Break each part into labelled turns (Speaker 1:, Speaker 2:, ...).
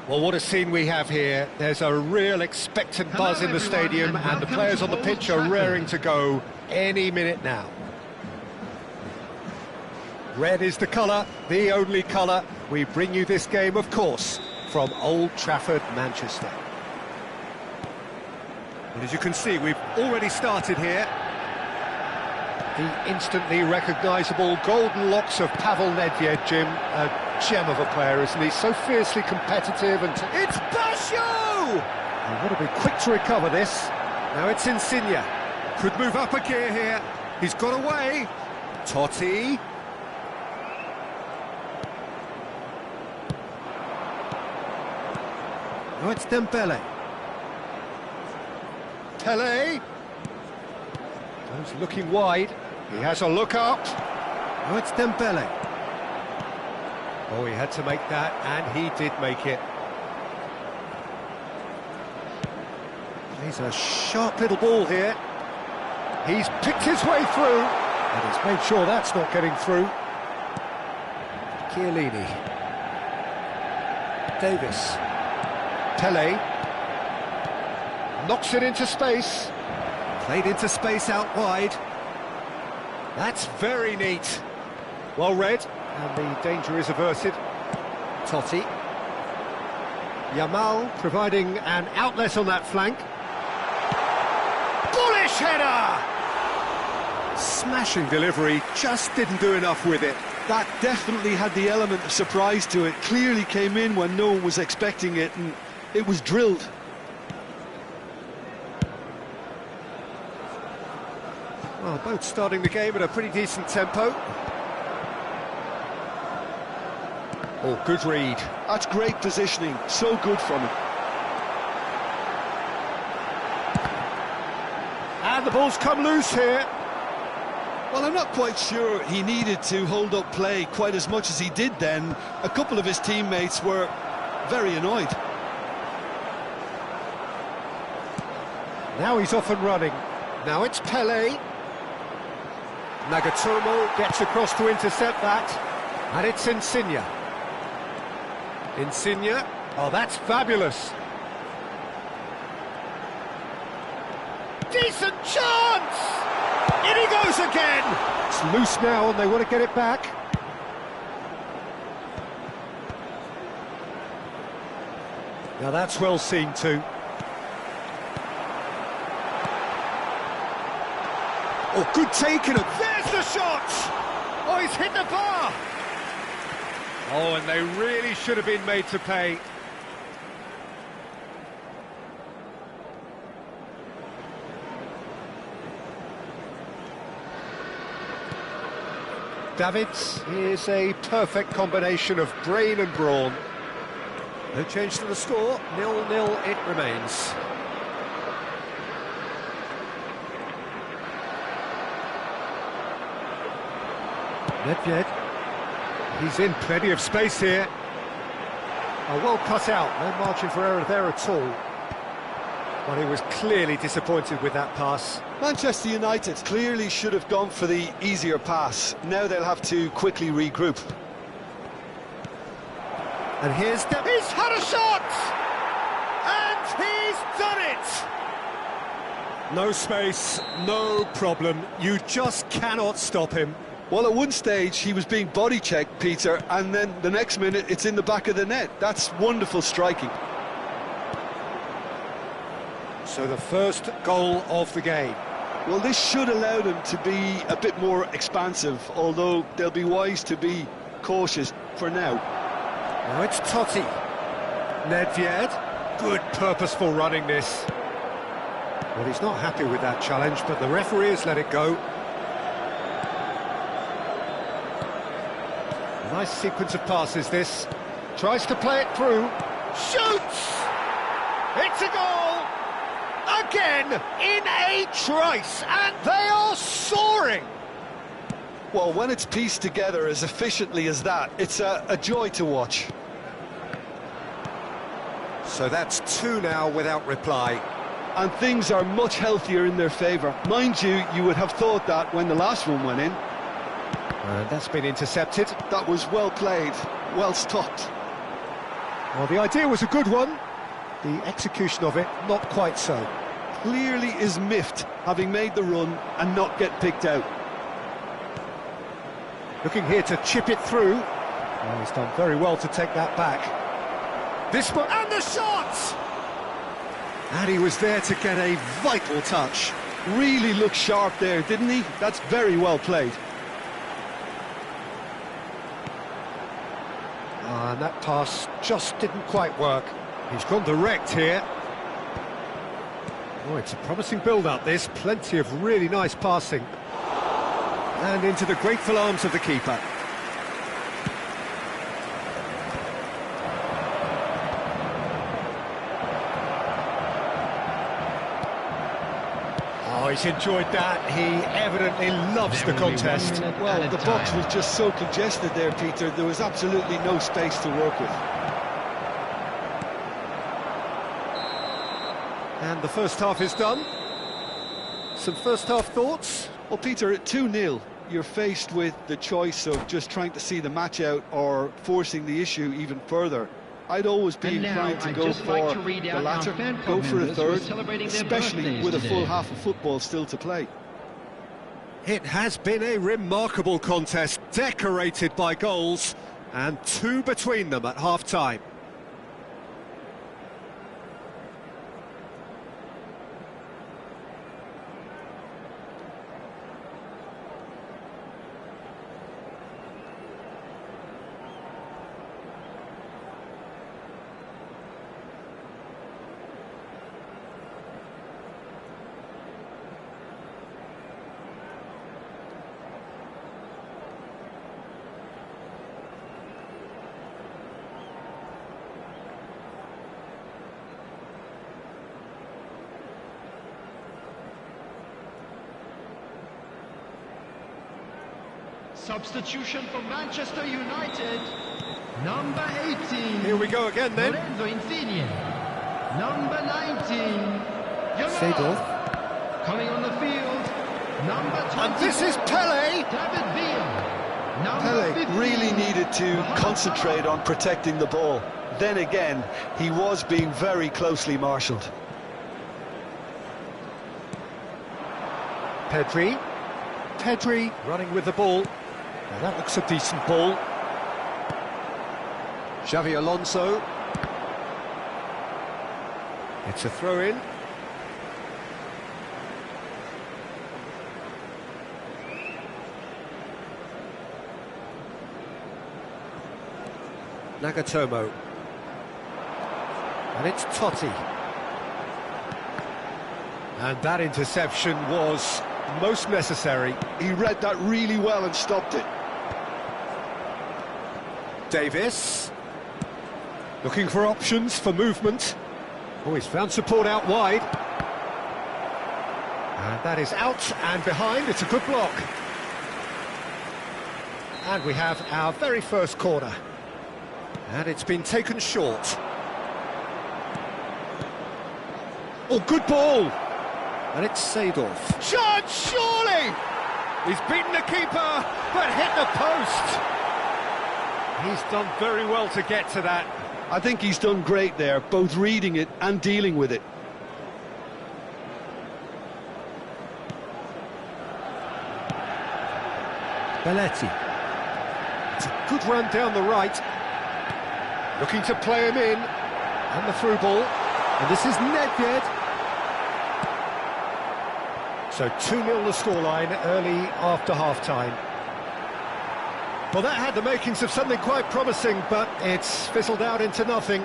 Speaker 1: Well, what a scene we have here. There's a real expectant buzz in the stadium, and the players on the pitch are raring to go any minute now. Red is the colour, the only colour. We bring you this game, of course, from Old Trafford, Manchester. And as you can see, we've already started here. The instantly recognisable golden locks of Pavel Nedved, Jim. A gem of a player, isn't he? So fiercely competitive and... It's Basho! And what to be quick to recover this. Now it's Insigne. Could move up a gear here. He's got away. Totti. Now it's Dembele. Pele. Goes looking wide. He has a look up. Now it's Dembele. Oh, he had to make that, and he did make it. He's a sharp little ball here. He's picked his way through, and he's made sure that's not getting through. Chiellini. Davis. Pele. Knocks it into space. Played into space out wide. That's very neat. Well read, and the danger is averted. Totti. Yamal providing an outlet on that flank. Bullish header! Smashing delivery, just didn't do enough with it.
Speaker 2: That definitely had the element of surprise to it. Clearly came in when no one was expecting it, and it was drilled.
Speaker 1: Well, both starting the game at a pretty decent tempo. Oh, good read.
Speaker 2: That's great positioning, so good from him.
Speaker 1: And the ball's come loose here.
Speaker 2: Well, I'm not quite sure he needed to hold up play quite as much as he did then. A couple of his teammates were very annoyed.
Speaker 1: Now he's off and running. Now it's Pele. Nagatomo gets across to intercept that. And it's Insigne. Insigne. Oh, that's fabulous. Decent chance! In he goes again! It's loose now and they want to get it back. Now that's well seen too. Oh, good taking it. There's the shot! Oh, he's hit the bar! Oh, and they really should have been made to pay. Davids is a perfect combination of brain and brawn. No change to the score, 0-0 it remains. Nedved, he's in plenty of space here. Oh, well cut out, no margin for error there at all. But he was clearly disappointed with that pass.
Speaker 2: Manchester United clearly should have gone for the easier pass. Now they'll have to quickly regroup.
Speaker 1: And he's had a shot! And he's done it! No space, no problem. You just cannot stop him.
Speaker 2: Well, at one stage he was being body checked, Peter, and then the next minute it's in the back of the net. That's wonderful striking.
Speaker 1: So the first goal of the game.
Speaker 2: Well, this should allow them to be a bit more expansive, although they'll be wise to be cautious for now.
Speaker 1: Now it's Totti. Nedved. Good purposeful running this. Well, he's not happy with that challenge, but the referee has let it go. A nice sequence of passes this. Tries to play it through. Shoots! It's a goal! Again, in a trice, and they are soaring!
Speaker 2: Well, when it's pieced together as efficiently as that, it's a joy to watch.
Speaker 1: So that's two now without reply.
Speaker 2: And things are much healthier in their favour. Mind you, you would have thought that when the last one went in.
Speaker 1: And that's been intercepted.
Speaker 2: That was well played, well stopped.
Speaker 1: Well, the idea was a good one. The execution of it, not quite so.
Speaker 2: Clearly is miffed, having made the run and not get picked out.
Speaker 1: Looking here to chip it through. Oh, he's done very well to take that back. This one, and the shot! And he was there to get a vital touch.
Speaker 2: Really looked sharp there, didn't he? That's very well played.
Speaker 1: And that pass just didn't quite work. He's gone direct here. Oh, it's a promising build-up, this. Plenty of really nice passing. And into the grateful arms of the keeper. Oh, he's enjoyed that. He evidently loves the contest.
Speaker 2: Well, the box was just so congested there, Peter. There was absolutely no space to work with.
Speaker 1: And the first half is done. Some first half thoughts?
Speaker 2: Well, Peter, at 2-0, you're faced with the choice of just trying to see the match out or forcing the issue even further. I'd always be inclined to go for the latter, go for a third, especially with a full half of football still to play.
Speaker 1: It has been a remarkable contest, decorated by goals, and 2 between them at half-time.
Speaker 3: Substitution for Manchester United, number 18.
Speaker 1: Here we go again then.
Speaker 3: Lorenzo Insigne. Number 19.
Speaker 1: Seedorf.
Speaker 3: Coming on the field, number 20.
Speaker 1: And this is Pele.
Speaker 3: David Villa.
Speaker 2: Pele
Speaker 3: Number 15.
Speaker 2: really needed to concentrate on protecting the ball. Then again, he was being very closely marshalled.
Speaker 1: Pedri. Pedri running with the ball. Now that looks a decent ball. Xavi Alonso. It's a throw-in. Nagatomo. And it's Totti. And that interception was most necessary.
Speaker 2: He read that really well and stopped it.
Speaker 1: Davis. Looking for options for movement. Oh, he's found support out wide. And that is out and behind. It's a good block. And we have our very first corner. And it's been taken short. Oh, good ball. And it's Seedorf. Shot, surely! He's beaten the keeper, but hit the post. He's done very well to get to that.
Speaker 2: I think he's done great there, both reading it and dealing with it.
Speaker 1: Belletti. It's a good run down the right. Looking to play him in. And the through ball. And this is Nedved. So 2-0 the scoreline early after half-time. Well, that had the makings of something quite promising, but it's fizzled out into nothing.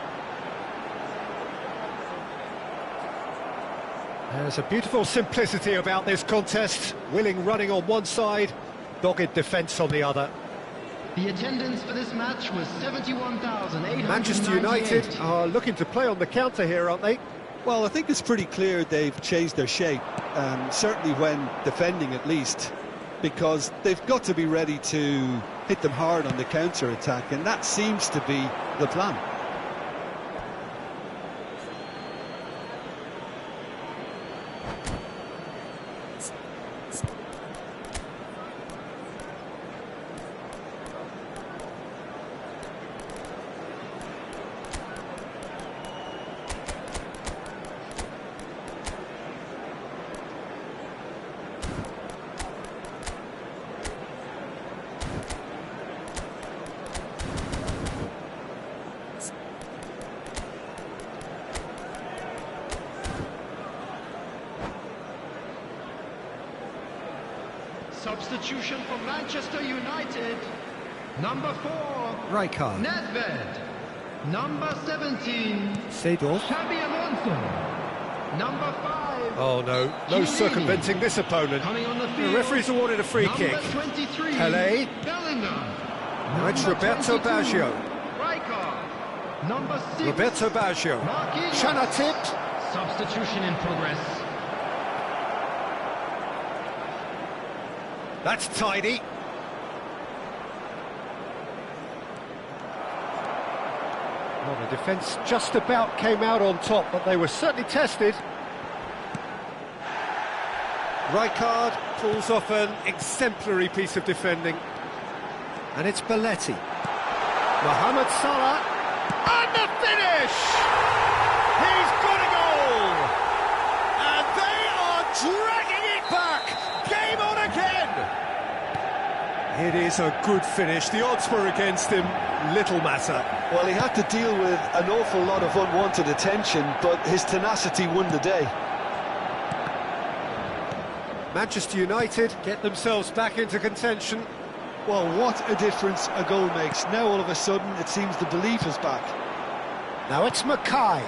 Speaker 1: There's a beautiful simplicity about this contest. Willing running on one side, dogged defence on the other.
Speaker 3: The attendance for this match was 71,898.
Speaker 1: Manchester United are looking to play on the counter here, aren't they?
Speaker 2: Well, I think it's pretty clear they've changed their shape, certainly when defending at least, because they've got to be ready to hit them hard on the counter-attack, and that seems to be the plan.
Speaker 3: Substitution for Manchester United. Number 4,
Speaker 1: Rijkaard.
Speaker 3: Nedved. Number 17,
Speaker 1: Seedorf.
Speaker 3: Xabi Alonso. Number 5.
Speaker 1: Oh no, no circumventing this opponent.
Speaker 3: Coming on the
Speaker 1: The
Speaker 3: field.
Speaker 1: referee's awarded a free kick.
Speaker 3: Number 23,
Speaker 1: Pelé.
Speaker 3: Bellingham.
Speaker 1: Now it's
Speaker 3: Number
Speaker 1: Roberto
Speaker 3: 22,
Speaker 1: Baggio.
Speaker 3: Rijkaard. Number 6,
Speaker 1: Roberto Baggio.
Speaker 3: Marquinhos.
Speaker 1: Chanatip.
Speaker 3: Substitution in progress.
Speaker 1: That's tidy. Well, the defence just about came out on top, but they were certainly tested. Rijkaard pulls off an exemplary piece of defending. And it's Belletti. Mohamed Salah. And the finish! He's got a goal! And they are dragging it back! Game on again! It is a good finish. The odds were against him. Little matter.
Speaker 2: Well, he had to deal with an awful lot of unwanted attention, but his tenacity won the day.
Speaker 1: Manchester United get themselves back into contention.
Speaker 2: Well, what a difference a goal makes. Now, all of a sudden, it seems the belief is back.
Speaker 1: Now it's Mackay.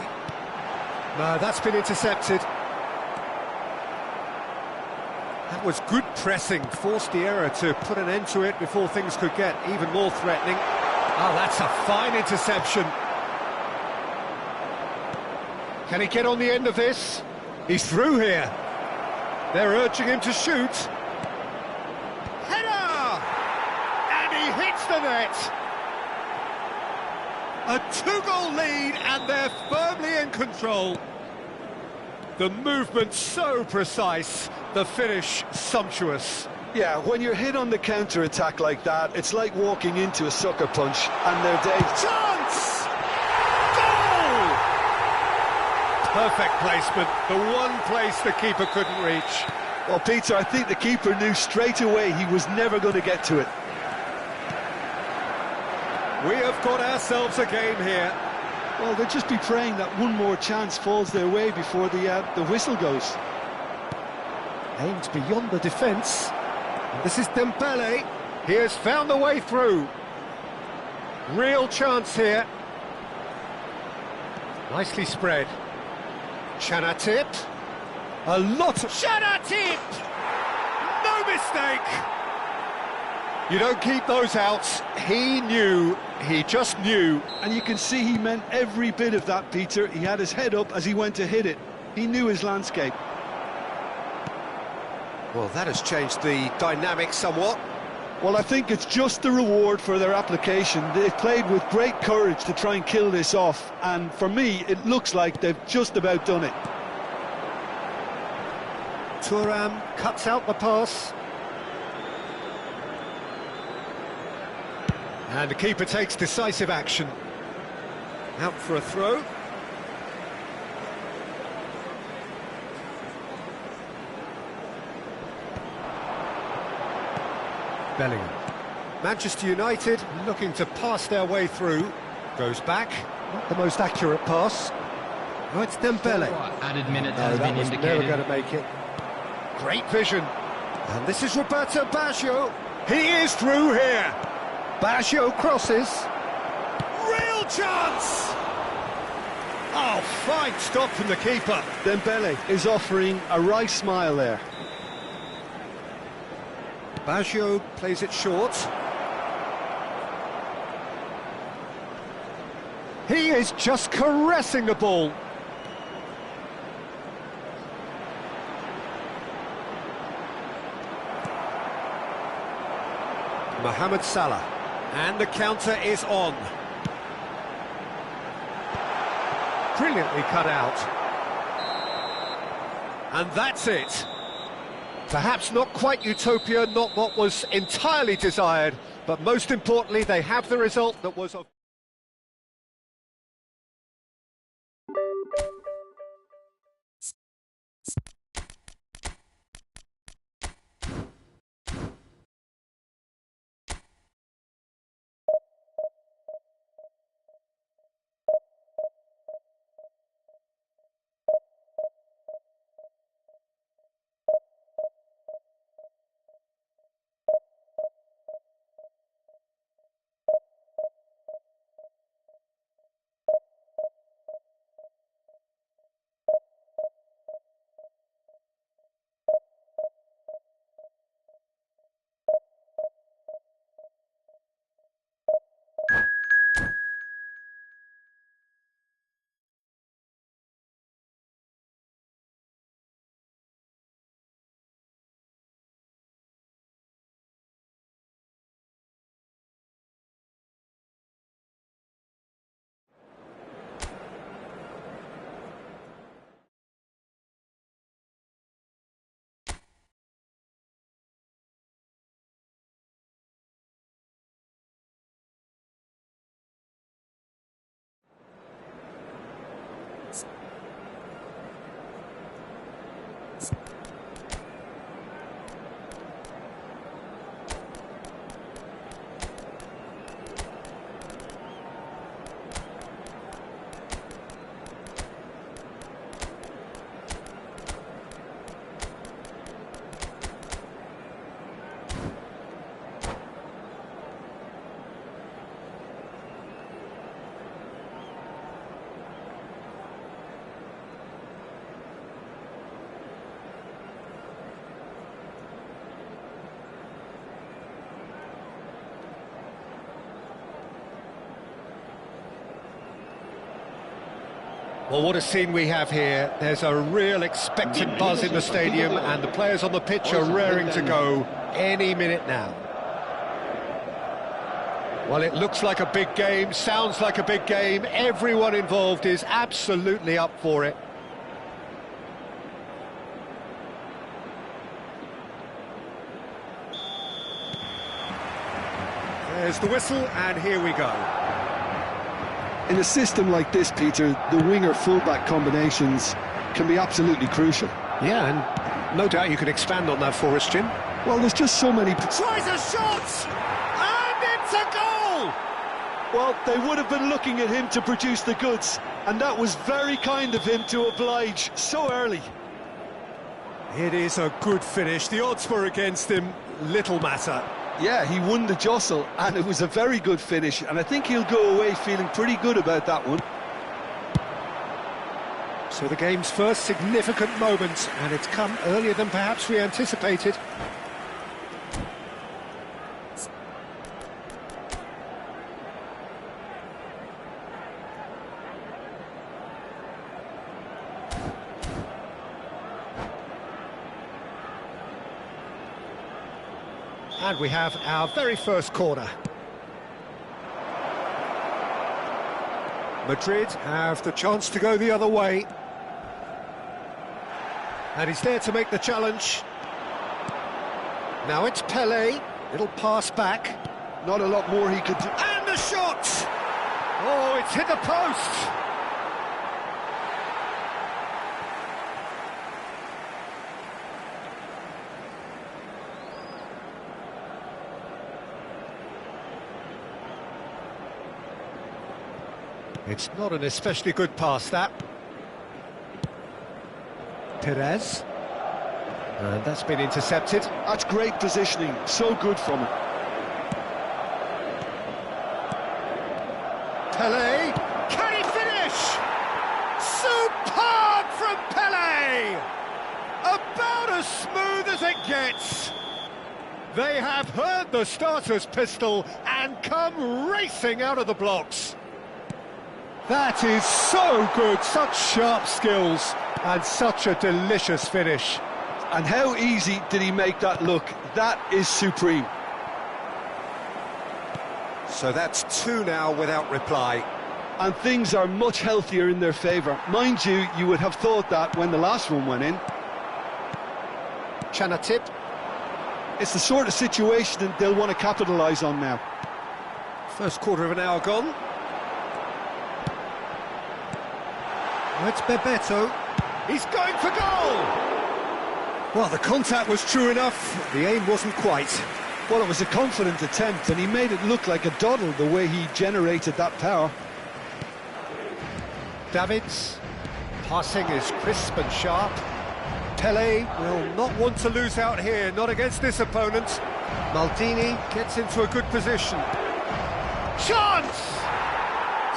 Speaker 1: No, that's been intercepted. That was good pressing, forced the error to put an end to it before things could get even more threatening. Oh, that's a fine interception. Can he get on the end of this? He's through here. They're urging him to shoot. Header! And he hits the net. A 2-goal lead, and they're firmly in control. The movement so precise, the finish sumptuous.
Speaker 2: Yeah, when you're hit on the counter-attack like that, it's like walking into a sucker punch, and their day...
Speaker 1: Chance! Goal! Perfect placement, the one place the keeper couldn't reach.
Speaker 2: Well, Peter, I think the keeper knew straight away he was never going to get to it.
Speaker 1: We have got ourselves a game here.
Speaker 2: Well, they'll just be praying that one more chance falls their way before the whistle goes.
Speaker 1: Aimed beyond the defence. And this is Dembele. He has found the way through. Real chance here. Nicely spread. Chanatip. A lot of... Chanatip! No mistake! You don't keep those outs. He knew, he just knew.
Speaker 2: And you can see he meant every bit of that, Peter. He had his head up as he went to hit it. He knew his landscape.
Speaker 1: Well, that has changed the dynamic somewhat.
Speaker 2: Well, I think it's just the reward for their application. They've played with great courage to try and kill this off, and for me, it looks like they've just about done it.
Speaker 1: Thuram cuts out the pass. And the keeper takes decisive action. Out for a throw. Bellingham. Manchester United looking to pass their way through. Goes back. Not the most accurate pass. Oh, it's Dembele.
Speaker 3: Added minutes
Speaker 1: No,
Speaker 3: has
Speaker 1: that
Speaker 3: been
Speaker 1: was
Speaker 3: indicated.
Speaker 1: never going to make it. Great vision. And this is Roberto Baggio. He is through here. Baggio crosses. Real chance! Oh, fine stop from the keeper.
Speaker 2: Dembele is offering a right smile there.
Speaker 1: Baggio plays it short. He is just caressing the ball. Mohamed Salah. And the counter is on. Brilliantly cut out. And that's it. Perhaps not quite utopia, not what was entirely desired, but most importantly, they have the result that was of... Well, what a scene we have here. There's a real expectant buzz in the stadium, and the players on the pitch are raring to go any minute now. Well, it looks like a big game, sounds like a big game. Everyone involved is absolutely up for it. There's the whistle, and here we go.
Speaker 2: In a system like this, Peter, the winger-fullback combinations can be absolutely crucial.
Speaker 1: Yeah, and no doubt you could expand on that for us, Jim.
Speaker 2: Well, there's just so many...
Speaker 1: Tries a shot! And it's a goal!
Speaker 2: Well, they would have been looking at him to produce the goods, and that was very kind of him to oblige so early.
Speaker 1: It is a good finish. The odds were against him, little matter.
Speaker 2: Yeah, he won the jostle, and it was a very good finish, and I think he'll go away feeling pretty good about that one.
Speaker 1: So the game's first significant moment, and it's come earlier than perhaps we anticipated. And we have our very first corner. Madrid have the chance to go the other way. And he's there to make the challenge. Now it's Pelé. Little pass back.
Speaker 2: Not a lot more he could do.
Speaker 1: And the shot! Oh, it's hit the post! It's not an especially good pass, that. Perez. And that's been intercepted.
Speaker 2: That's great positioning, so good from him.
Speaker 1: Pelé, can he finish? Superb from Pelé! About as smooth as it gets. They have heard the starter's pistol and come racing out of the blocks. That is so good, such sharp skills, and such a delicious finish.
Speaker 2: And how easy did he make that look? That is supreme.
Speaker 1: So that's two now without reply.
Speaker 2: And things are much healthier in their favour. Mind you, you would have thought that when the last one went in.
Speaker 1: Chanatip.
Speaker 2: It's the sort of situation that they'll want to capitalise on now.
Speaker 1: First quarter of an hour gone. It's Bebeto. He's going for goal! Well, the contact was true enough. The aim wasn't quite.
Speaker 2: Well, it was a confident attempt, and he made it look like a doddle the way he generated that power.
Speaker 1: Davids. Passing is crisp and sharp. Pelé will not want to lose out here, not against this opponent. Maldini gets into a good position. Chance!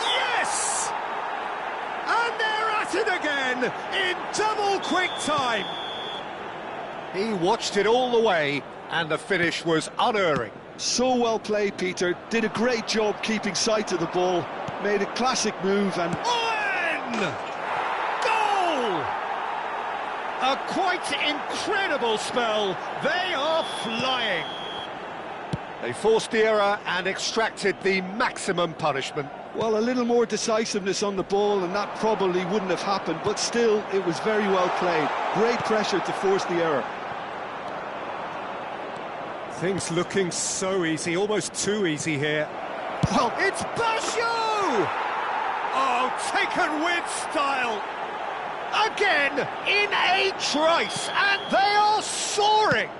Speaker 1: Yes! And they're at it again in double quick time. He watched it all the way, and the finish was unerring.
Speaker 2: So well played, Peter. Did a great job keeping sight of the ball. Made a classic move and...
Speaker 1: Owen! Goal! A quite incredible spell. They are flying. They forced the error and extracted the maximum punishment.
Speaker 2: Well, a little more decisiveness on the ball and that probably wouldn't have happened, but still, it was very well played. Great pressure to force the error.
Speaker 1: Things looking so easy, almost too easy here. Well, it's Basho! Oh, taken with style. Again, in a trice, and they are soaring.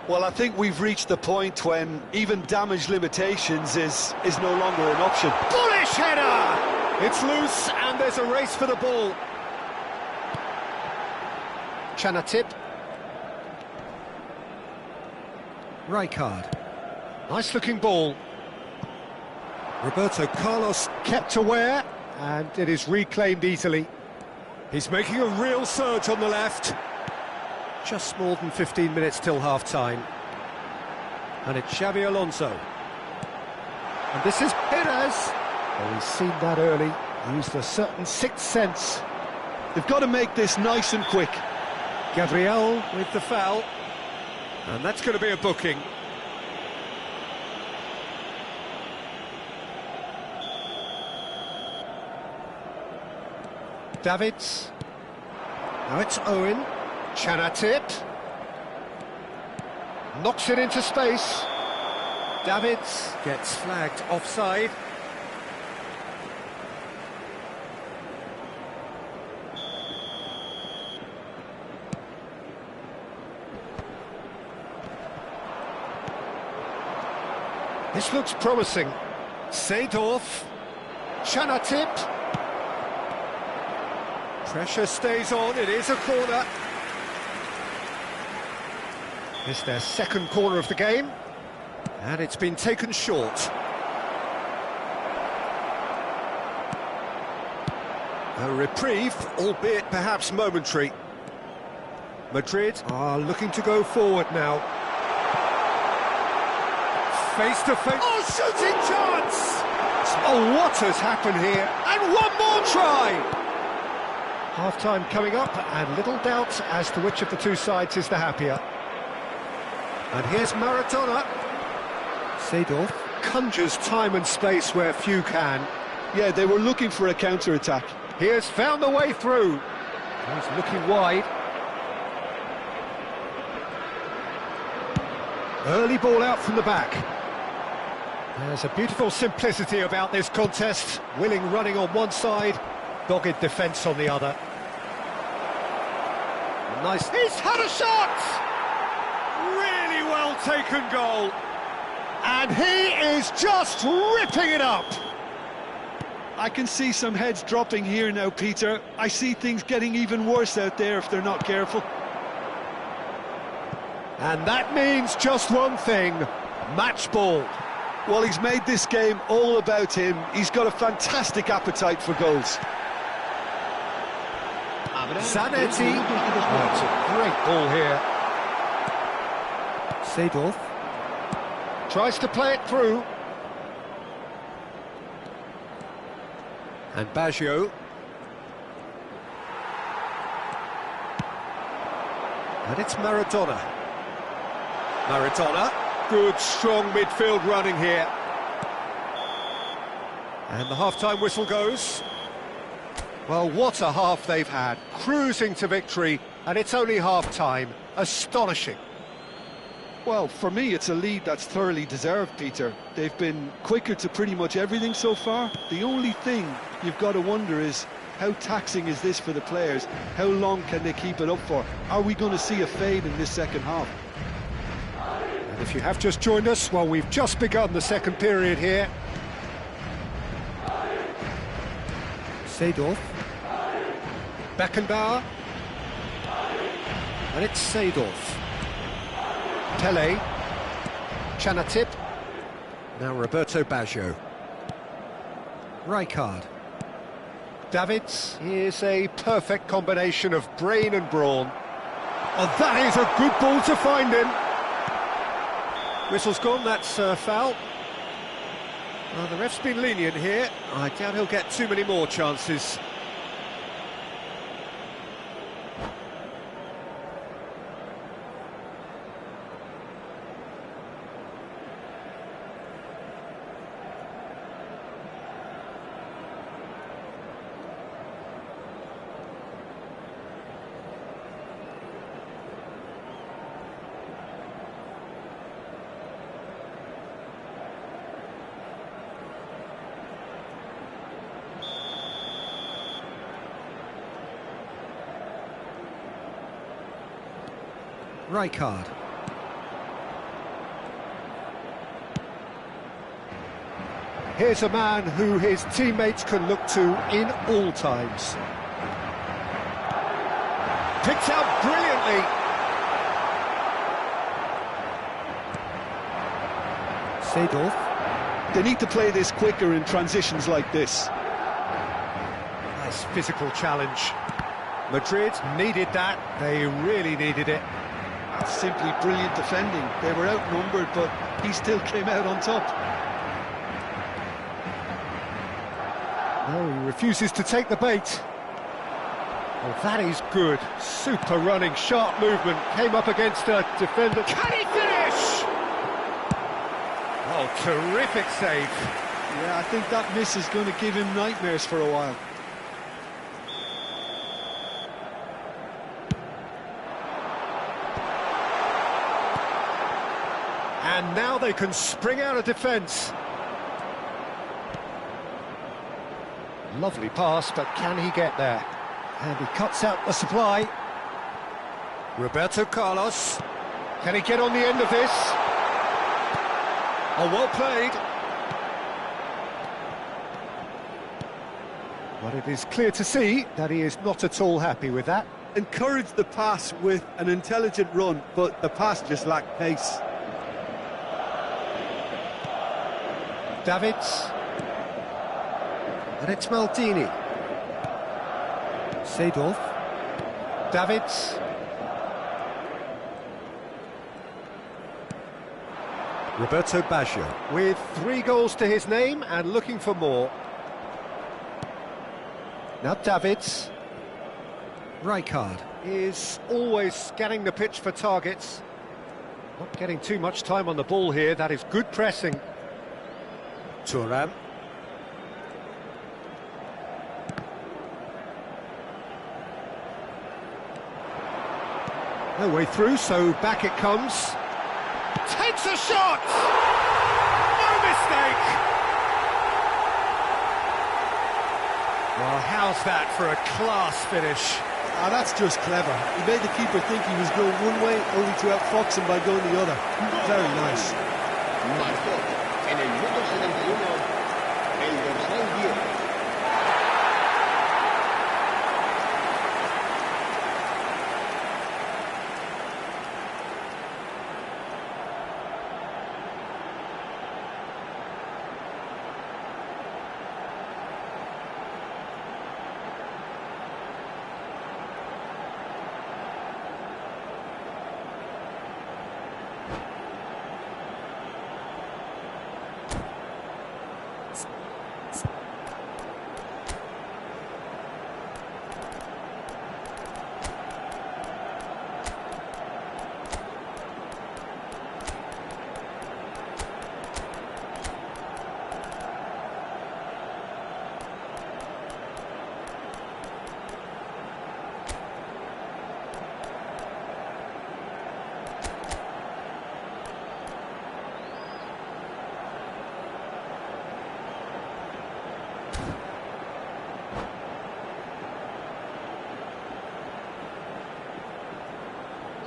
Speaker 2: Well, I think we've reached the point when even damage limitations is no longer an option.
Speaker 1: Bullish header! It's loose, and there's a race for the ball. Chanatip. Rijkaard. Nice-looking ball. Roberto Carlos kept aware, and it is reclaimed easily. He's making a real surge on the left. Just more than 15 minutes till half-time. And it's Xabi Alonso. And this is Perez. Oh, he's seen that early. Used a certain sixth sense.
Speaker 2: They've got to make this nice and quick.
Speaker 1: Gabriel with the foul. And that's going to be a booking. Davids. Now it's Owen. Chanatip. Knocks it into space. Davids gets flagged offside. This looks promising. Seedorf. Chanatip. Pressure stays on, it is a corner. It's their second corner of the game. And it's been taken short. A reprieve, albeit perhaps momentary. Madrid are looking to go forward now. Face to face. Oh, shooting chance! Oh, what has happened here? And one more try! Half-time coming up, and little doubt as to which of the two sides is the happier. And here's Maradona. Seedorf conjures time and space where few can.
Speaker 2: Yeah, they were looking for a counter-attack.
Speaker 1: He has found the way through. He's looking wide. Early ball out from the back. There's a beautiful simplicity about this contest. Willing running on one side, dogged defence on the other. Nice. He's had a shot! Really well taken goal. And he is just ripping it up.
Speaker 2: I can see some heads dropping here now, Peter. I see things getting even worse out there if they're not careful.
Speaker 1: And that means just one thing, match ball.
Speaker 2: Well, he's made this game all about him. He's got a fantastic appetite for goals.
Speaker 1: Zanetti. Oh, it's a great ball here. Seedorf tries to play it through. And Baggio. And it's Maradona. Maradona. Good, strong midfield running here. And the half-time whistle goes. Well, what a half they've had. Cruising to victory, and it's only half-time. Astonishing.
Speaker 2: Well, for me, it's a lead that's thoroughly deserved, Peter. They've been quicker to pretty much everything so far. The only thing you've got to wonder is, how taxing is this for the players? How long can they keep it up for? Are we going to see a fade in this second half?
Speaker 1: And if you have just joined us, well, we've just begun the second period here. Seedorf. Beckenbauer. And it's Seedorf. Pele. Chanatip. Now Roberto Baggio. Rijkaard. Davids is a perfect combination of brain and brawn. Oh, that is a good ball to find him. Whistle's gone, that's a foul. Well, the ref's been lenient here. I doubt he'll get too many more chances. Rijkaard. Here's a man who his teammates can look to in all times. Picked out brilliantly. Seedorf.
Speaker 2: They need to play this quicker in transitions like this.
Speaker 1: Nice physical challenge. Madrid needed that. They really needed it.
Speaker 2: That's simply brilliant defending. They were outnumbered, but he still came out on top.
Speaker 1: No, he refuses to take the bait. Oh, that is good. Super running, sharp movement. Came up against a defender. Can he finish? Oh, terrific save.
Speaker 2: Yeah, I think that miss is going to give him nightmares for a while.
Speaker 1: And now they can spring out of defence. Lovely pass, but can he get there? And he cuts out the supply. Roberto Carlos. Can he get on the end of this? Oh, well played. But it is clear to see that he is not at all happy with that.
Speaker 2: Encouraged the pass with an intelligent run, but the pass just lacked pace.
Speaker 1: Davids. And it's Maldini. Seedorf. Davids. Roberto Baggio with 3 goals to his name and looking for more. Now Davids. Rijkaard is always scanning the pitch for targets. Not getting too much time on the ball here. That is good pressing. Thuram. No way through, so back it comes. Takes a shot! No mistake! Well, how's that for a class finish?
Speaker 2: Ah, that's just clever. He made the keeper think he was going one way, only to outfox him by going the other. Very nice.
Speaker 4: Marcó en el minuto 71 el dorsal 10.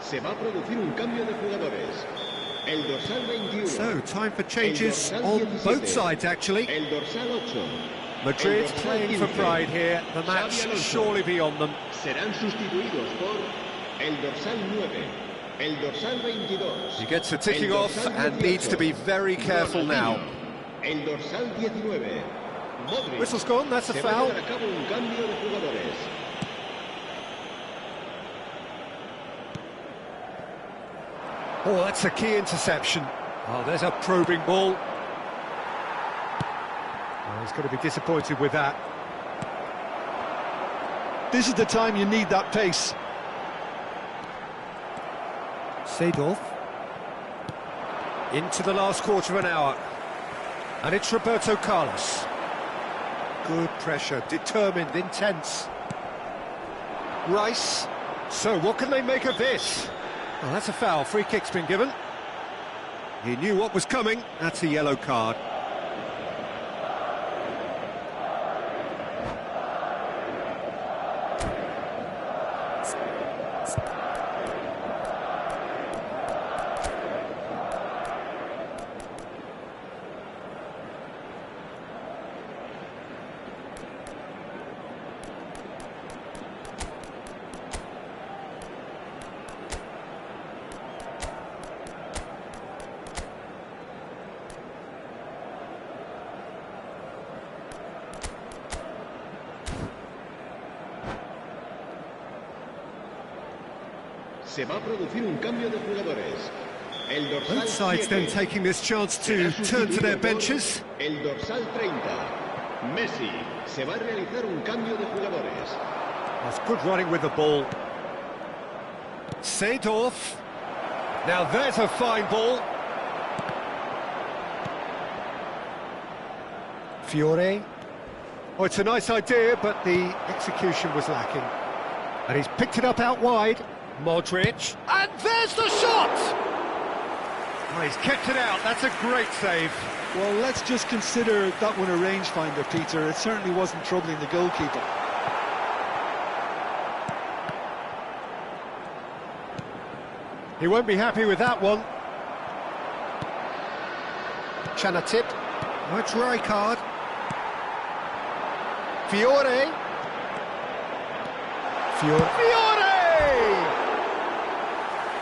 Speaker 4: Se va a producir un cambio de jugadores. El dorsal 21.
Speaker 1: So, time for changes on both sides, actually.
Speaker 4: El dorsal 8.
Speaker 1: Madrid playing for pride here. The match should surely be on them.
Speaker 4: Serán sustituidos por el dorsal 9. El dorsal 22.
Speaker 1: He gets a ticking off and needs to be very careful now.
Speaker 4: El dorsal 19. Modric.
Speaker 1: Whistle's gone, that's a foul.
Speaker 4: Se va a llevar a cabo un cambio de jugadores.
Speaker 1: Oh, that's a key interception. Oh, there's a probing ball. Oh, he's going to be disappointed with that.
Speaker 2: This is the time you need that pace.
Speaker 1: Seedorf. Into the last quarter of an hour. And it's Roberto Carlos. Good pressure, determined, intense. Rice. So, what can they make of this? Well, that's a foul. Free kick's been given. He knew what was coming. That's a yellow card.
Speaker 4: Se va a producir un cambio de jugadores. El dorsal
Speaker 1: Both sides
Speaker 4: 7.
Speaker 1: then taking this chance to turn to their benches.
Speaker 4: El dorsal 30. Messi. Se va a realizar un cambio de jugadores.
Speaker 1: That's good running with the ball. Seedorf. Now there's a fine ball. Fiore. Oh, it's a nice idea, but the execution was lacking. And he's picked it up out wide. Modric. And there's the shot! Oh, he's kept it out. That's a great save.
Speaker 2: Well, let's just consider that one a rangefinder, Peter. It certainly wasn't troubling the goalkeeper.
Speaker 1: He won't be happy with that one. Chanatip. Oh, it's Rijkaard. Fiore. Fiore!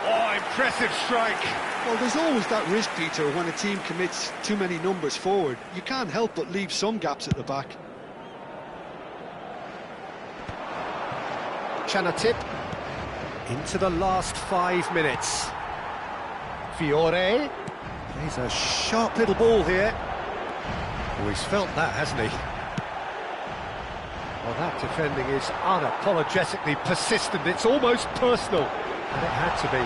Speaker 1: Oh, impressive strike.
Speaker 2: Well, there's always that risk, Peter, when a team commits too many numbers forward. You can't help but leave some gaps at the back.
Speaker 1: Chanatip. Into the last 5 minutes. Fiore. Plays a sharp little ball here. Oh, he's felt that, hasn't he? Well, that defending is unapologetically persistent. It's almost personal. And it had to be.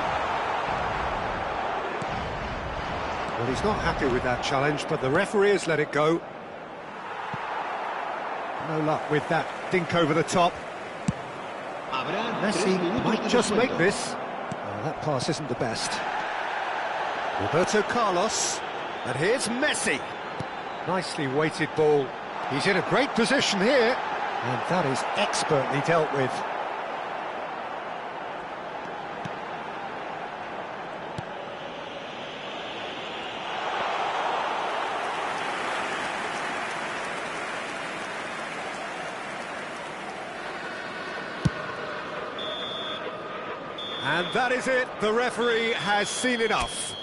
Speaker 1: Well, he's not happy with that challenge, but the referee has let it go. No luck with that dink over the top. Messi might just make this. Oh, that pass isn't the best. Roberto Carlos. And here's Messi. Nicely weighted ball. He's in a great position here. And that is expertly dealt with. And that is it. The referee has seen enough.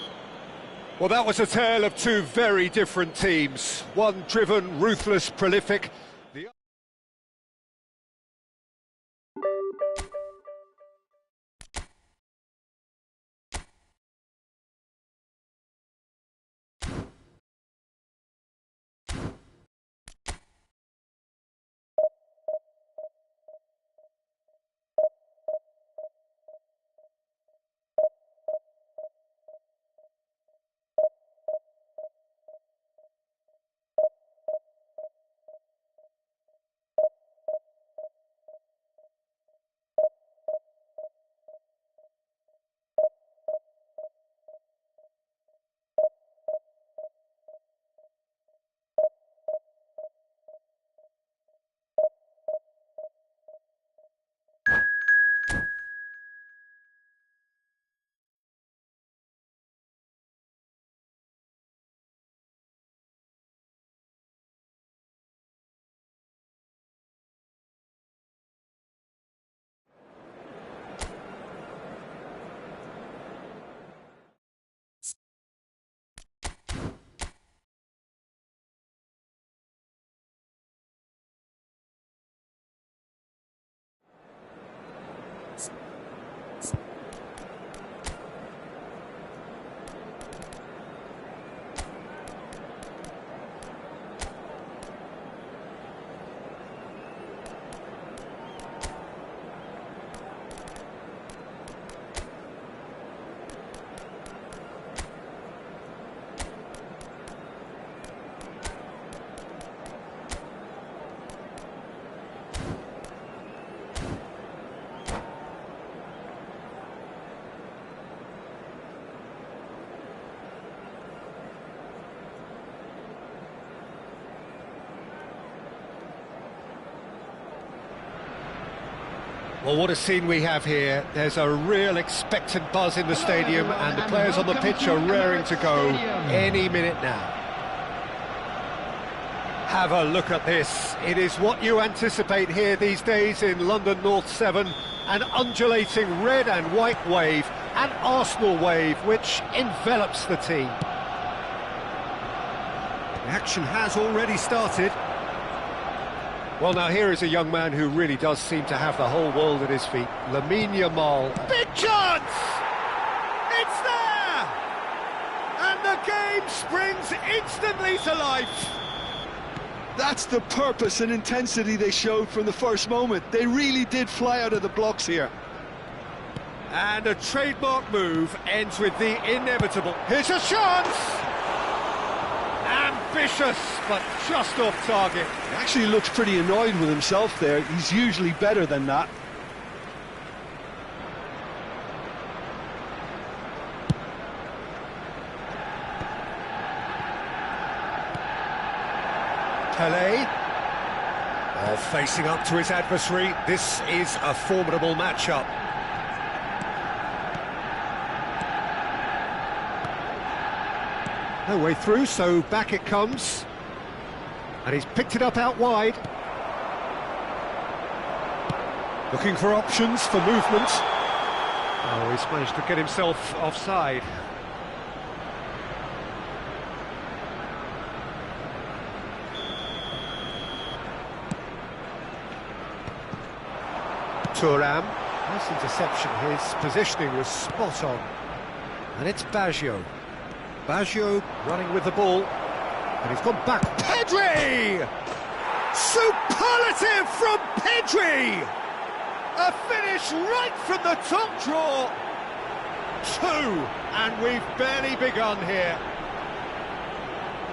Speaker 1: Well, that was a tale of two very different teams. One driven, ruthless, prolific. The Well, what a scene we have here. There's a real expectant buzz in the stadium, and the players on the pitch are raring to go any minute now. Have a look at this. It is what you anticipate here these days in London North 7, an undulating red and white wave, an Arsenal wave which envelops the team. The action has already started. Well, now here is a young man who really does seem to have the whole world at his feet. Lamine Yamal. Big chance! It's there! And the game springs instantly to life.
Speaker 2: That's the purpose and intensity they showed from the first moment. They really did fly out of the blocks here.
Speaker 1: And a trademark move ends with the inevitable. Here's a chance! Ambitious, but just off target.
Speaker 2: He actually looks pretty annoyed with himself there. He's usually better than that.
Speaker 1: Pelé, facing up to his adversary. This is a formidable matchup. No way through, so back it comes. And he's picked it up out wide. Looking for options for movement. Oh, he's managed to get himself offside. Thuram, nice interception, his positioning was spot on. And it's Baggio. Baggio running with the ball, and he's gone back. Pedri! Superlative from Pedri! A finish right from the top draw. 2, and we've barely begun here.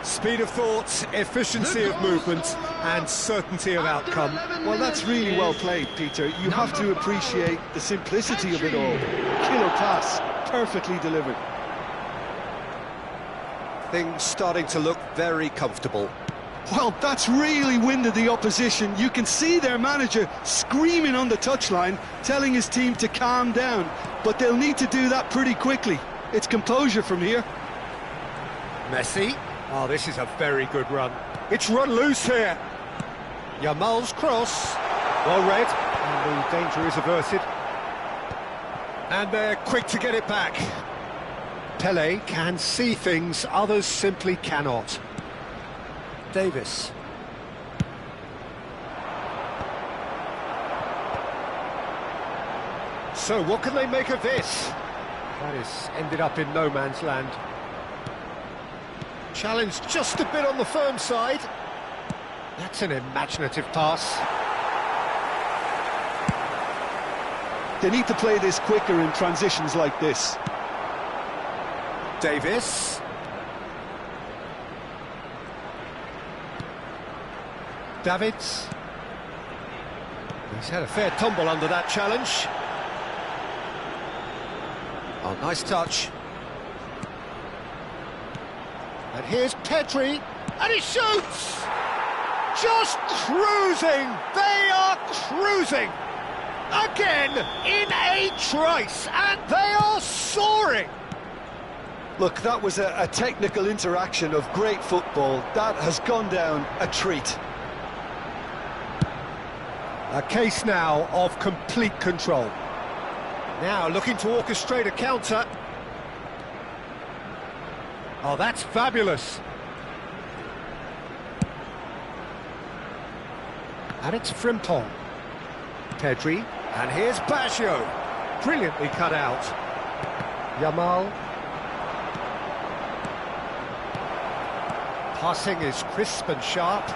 Speaker 1: Speed of thought, efficiency of movement, and certainty of outcome.
Speaker 2: Well, that's really well played, Peter. You have to appreciate the simplicity of it all. Killer pass, perfectly delivered.
Speaker 1: Things starting to look very comfortable.
Speaker 2: Well, that's really winded the opposition. You can see their manager screaming on the touchline, telling his team to calm down. But they'll need to do that pretty quickly. It's composure from here.
Speaker 1: Messi. Oh, this is a very good run. It's run loose here. Yamal's cross. Well read. And the danger is averted. And they're quick to get it back. Pelé can see things others simply cannot. Davis. So what can they make of this? That is ended up in no man's land. Challenge just a bit on the firm side. That's an imaginative pass.
Speaker 2: They need to play this quicker in transitions like this.
Speaker 1: Davis. Davids. He's had a fair tumble under that challenge. Oh, nice touch. And here's Pedri, and he shoots! Just cruising! They are cruising! Again, in a trice, and they are soaring!
Speaker 2: Look, that was a technical interaction of great football. That has gone down a treat.
Speaker 1: A case now of complete control. Now looking to orchestrate a counter. Oh, that's fabulous. And it's Frimpong. Pedri. And here's Baggio. Brilliantly cut out. Yamal. Passing is crisp and sharp.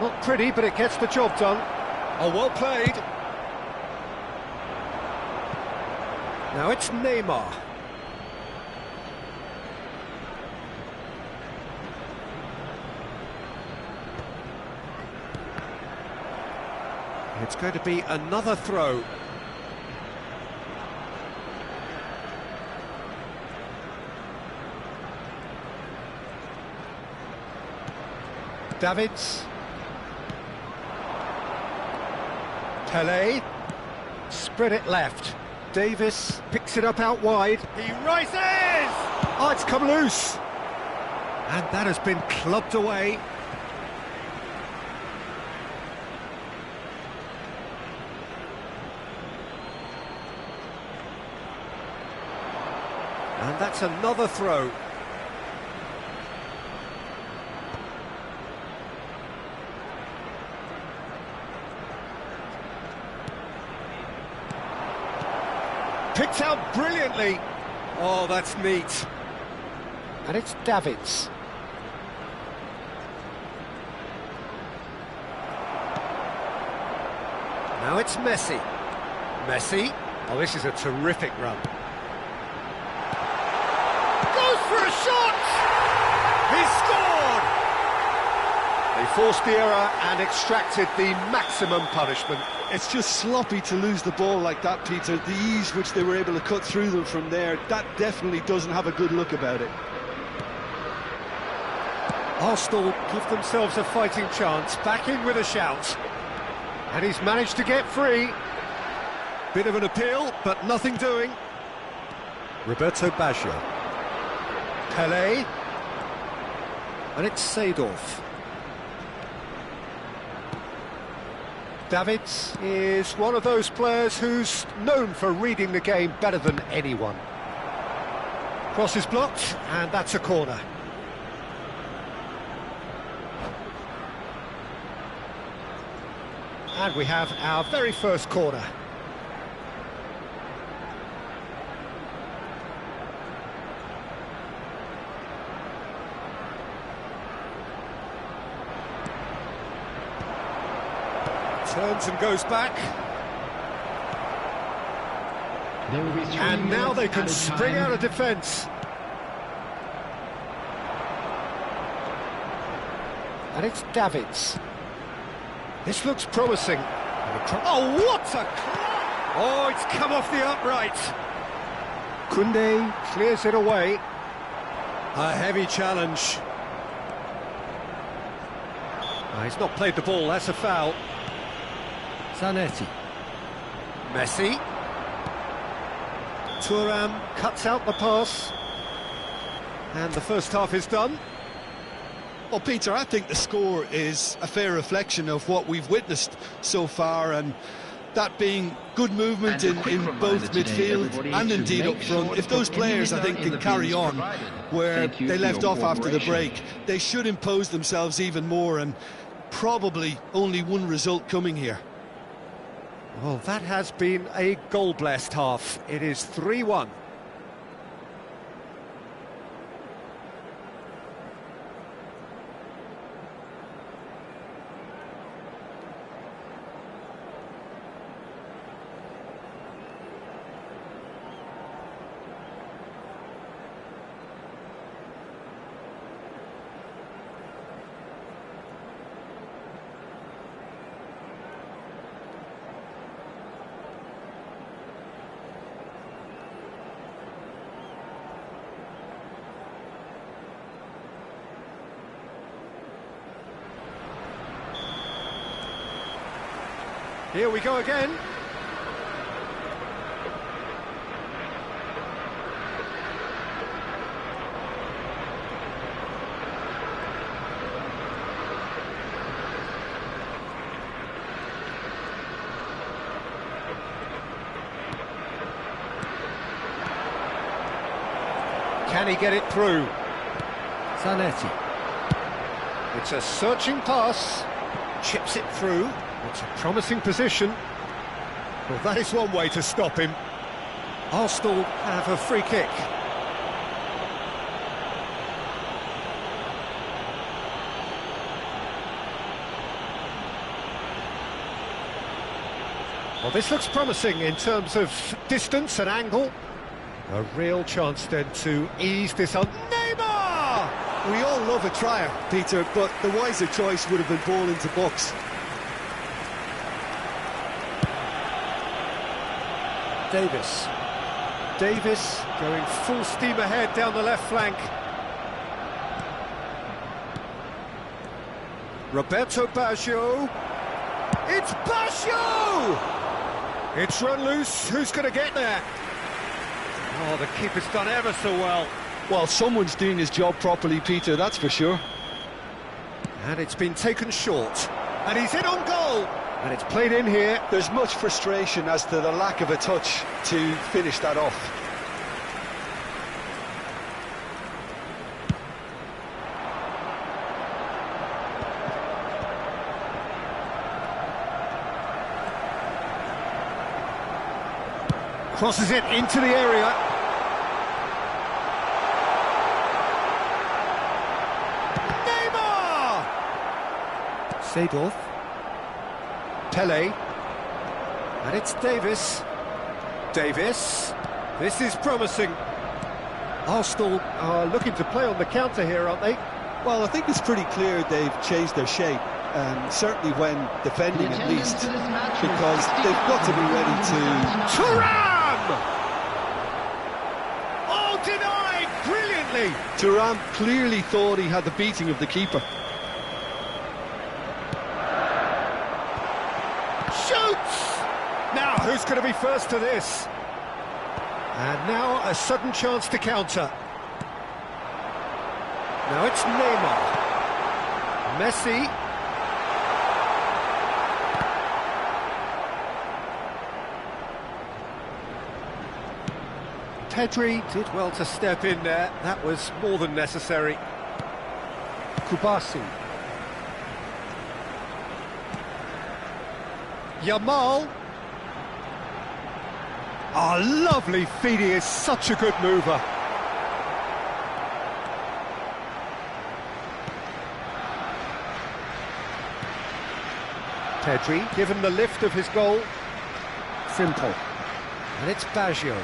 Speaker 1: Not pretty, but it gets the job done. Oh, well played. Now it's Neymar. It's going to be another throw. Davids. Pelé. Spread it left. Davis picks it up out wide. He rises! Oh, it's come loose. And that has been clubbed away. And that's another throw. Picked out brilliantly. Oh, that's neat. And it's Davids. Now it's Messi. Messi. Oh, this is a terrific run. Goes for a shot! He scored! They forced the error and extracted the maximum punishment.
Speaker 2: It's just sloppy to lose the ball like that, Peter. The ease which they were able to cut through them from there, that definitely doesn't have a good look about it.
Speaker 1: Arsenal give themselves a fighting chance, back in with a shout. And he's managed to get free. Bit of an appeal, but nothing doing. Roberto Baggio. Pelé. And it's Seedorf. Davids is one of those players who's known for reading the game better than anyone. Cross is blocked, and that's a corner. And we have our very first corner. Turns and goes back. And now they can spring out of defence. And it's Davids. This looks promising. Oh, what a... Oh, it's come off the upright. Koundé clears it away. A heavy challenge. Oh, he's not played the ball, that's a foul. Zanetti. Messi. Thuram cuts out the pass. And the first half is done.
Speaker 2: Well, Peter, I think the score is a fair reflection of what we've witnessed so far, and that being good movement in both midfield and indeed up front. If those players, I think, can carry on where they left off after the break, they should impose themselves even more, and probably only one result coming here.
Speaker 1: Well, that has been a goal-blessed half. It is 3-1. Here we go again. Can he get it through? Zanetti. It's a searching pass. Chips it through. It's a promising position. Well, that is one way to stop him. Arsenal have a free kick. Well, this looks promising in terms of distance and angle. A real chance then to ease this on. Neymar!
Speaker 2: We all love a trier, Peter, but the wiser choice would have been ball into box.
Speaker 1: Davis going full steam ahead down the left flank. Roberto Baggio. It's Baggio! It's run loose. Who's going to get there? Oh, the keeper's done ever so well.
Speaker 2: Well, someone's doing his job properly, Peter, that's for sure.
Speaker 1: And it's been taken short. And he's in on goal. And it's played in here.
Speaker 2: There's much frustration as to the lack of a touch to finish that off.
Speaker 1: Crosses it into the area. Neymar! Seedorf. Pelé. And it's Davis. Davis. This is promising. Arsenal are looking to play on the counter here, aren't they?
Speaker 2: Well, I think it's pretty clear they've changed their shape, certainly when defending at least, because they've got to be ready to...
Speaker 1: Thuram! Oh, denied brilliantly!
Speaker 2: Thuram clearly thought he had the beating of the keeper.
Speaker 1: Shoots! Now, who's going to be first to this? And now a sudden chance to counter. Now it's Neymar. Messi. Pedri did well to step in there. That was more than necessary. Kubasi. Yamal. Oh, lovely feed, he is such a good mover. Pedri, given the lift of his goal. Simple. And it's Baggio.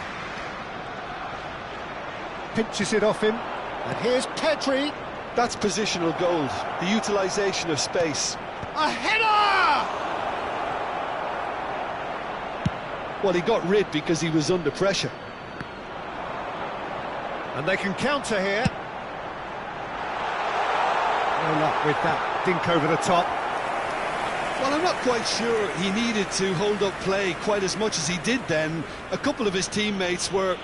Speaker 1: Pinches it off him. And here's Pedri.
Speaker 2: That's positional gold, the utilisation of space.
Speaker 1: A header!
Speaker 2: Well, he got rid because he was under pressure.
Speaker 1: And they can counter here. No luck with that dink over the top.
Speaker 2: Well, I'm not quite sure he needed to hold up play quite as much as he did then. A couple of his teammates were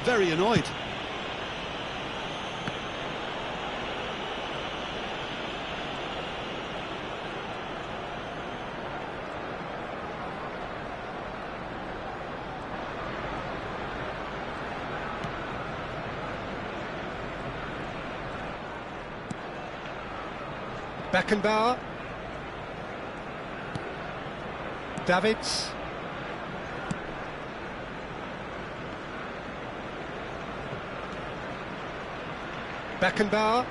Speaker 2: very annoyed.
Speaker 1: Beckenbauer. Davids. Beckenbauer.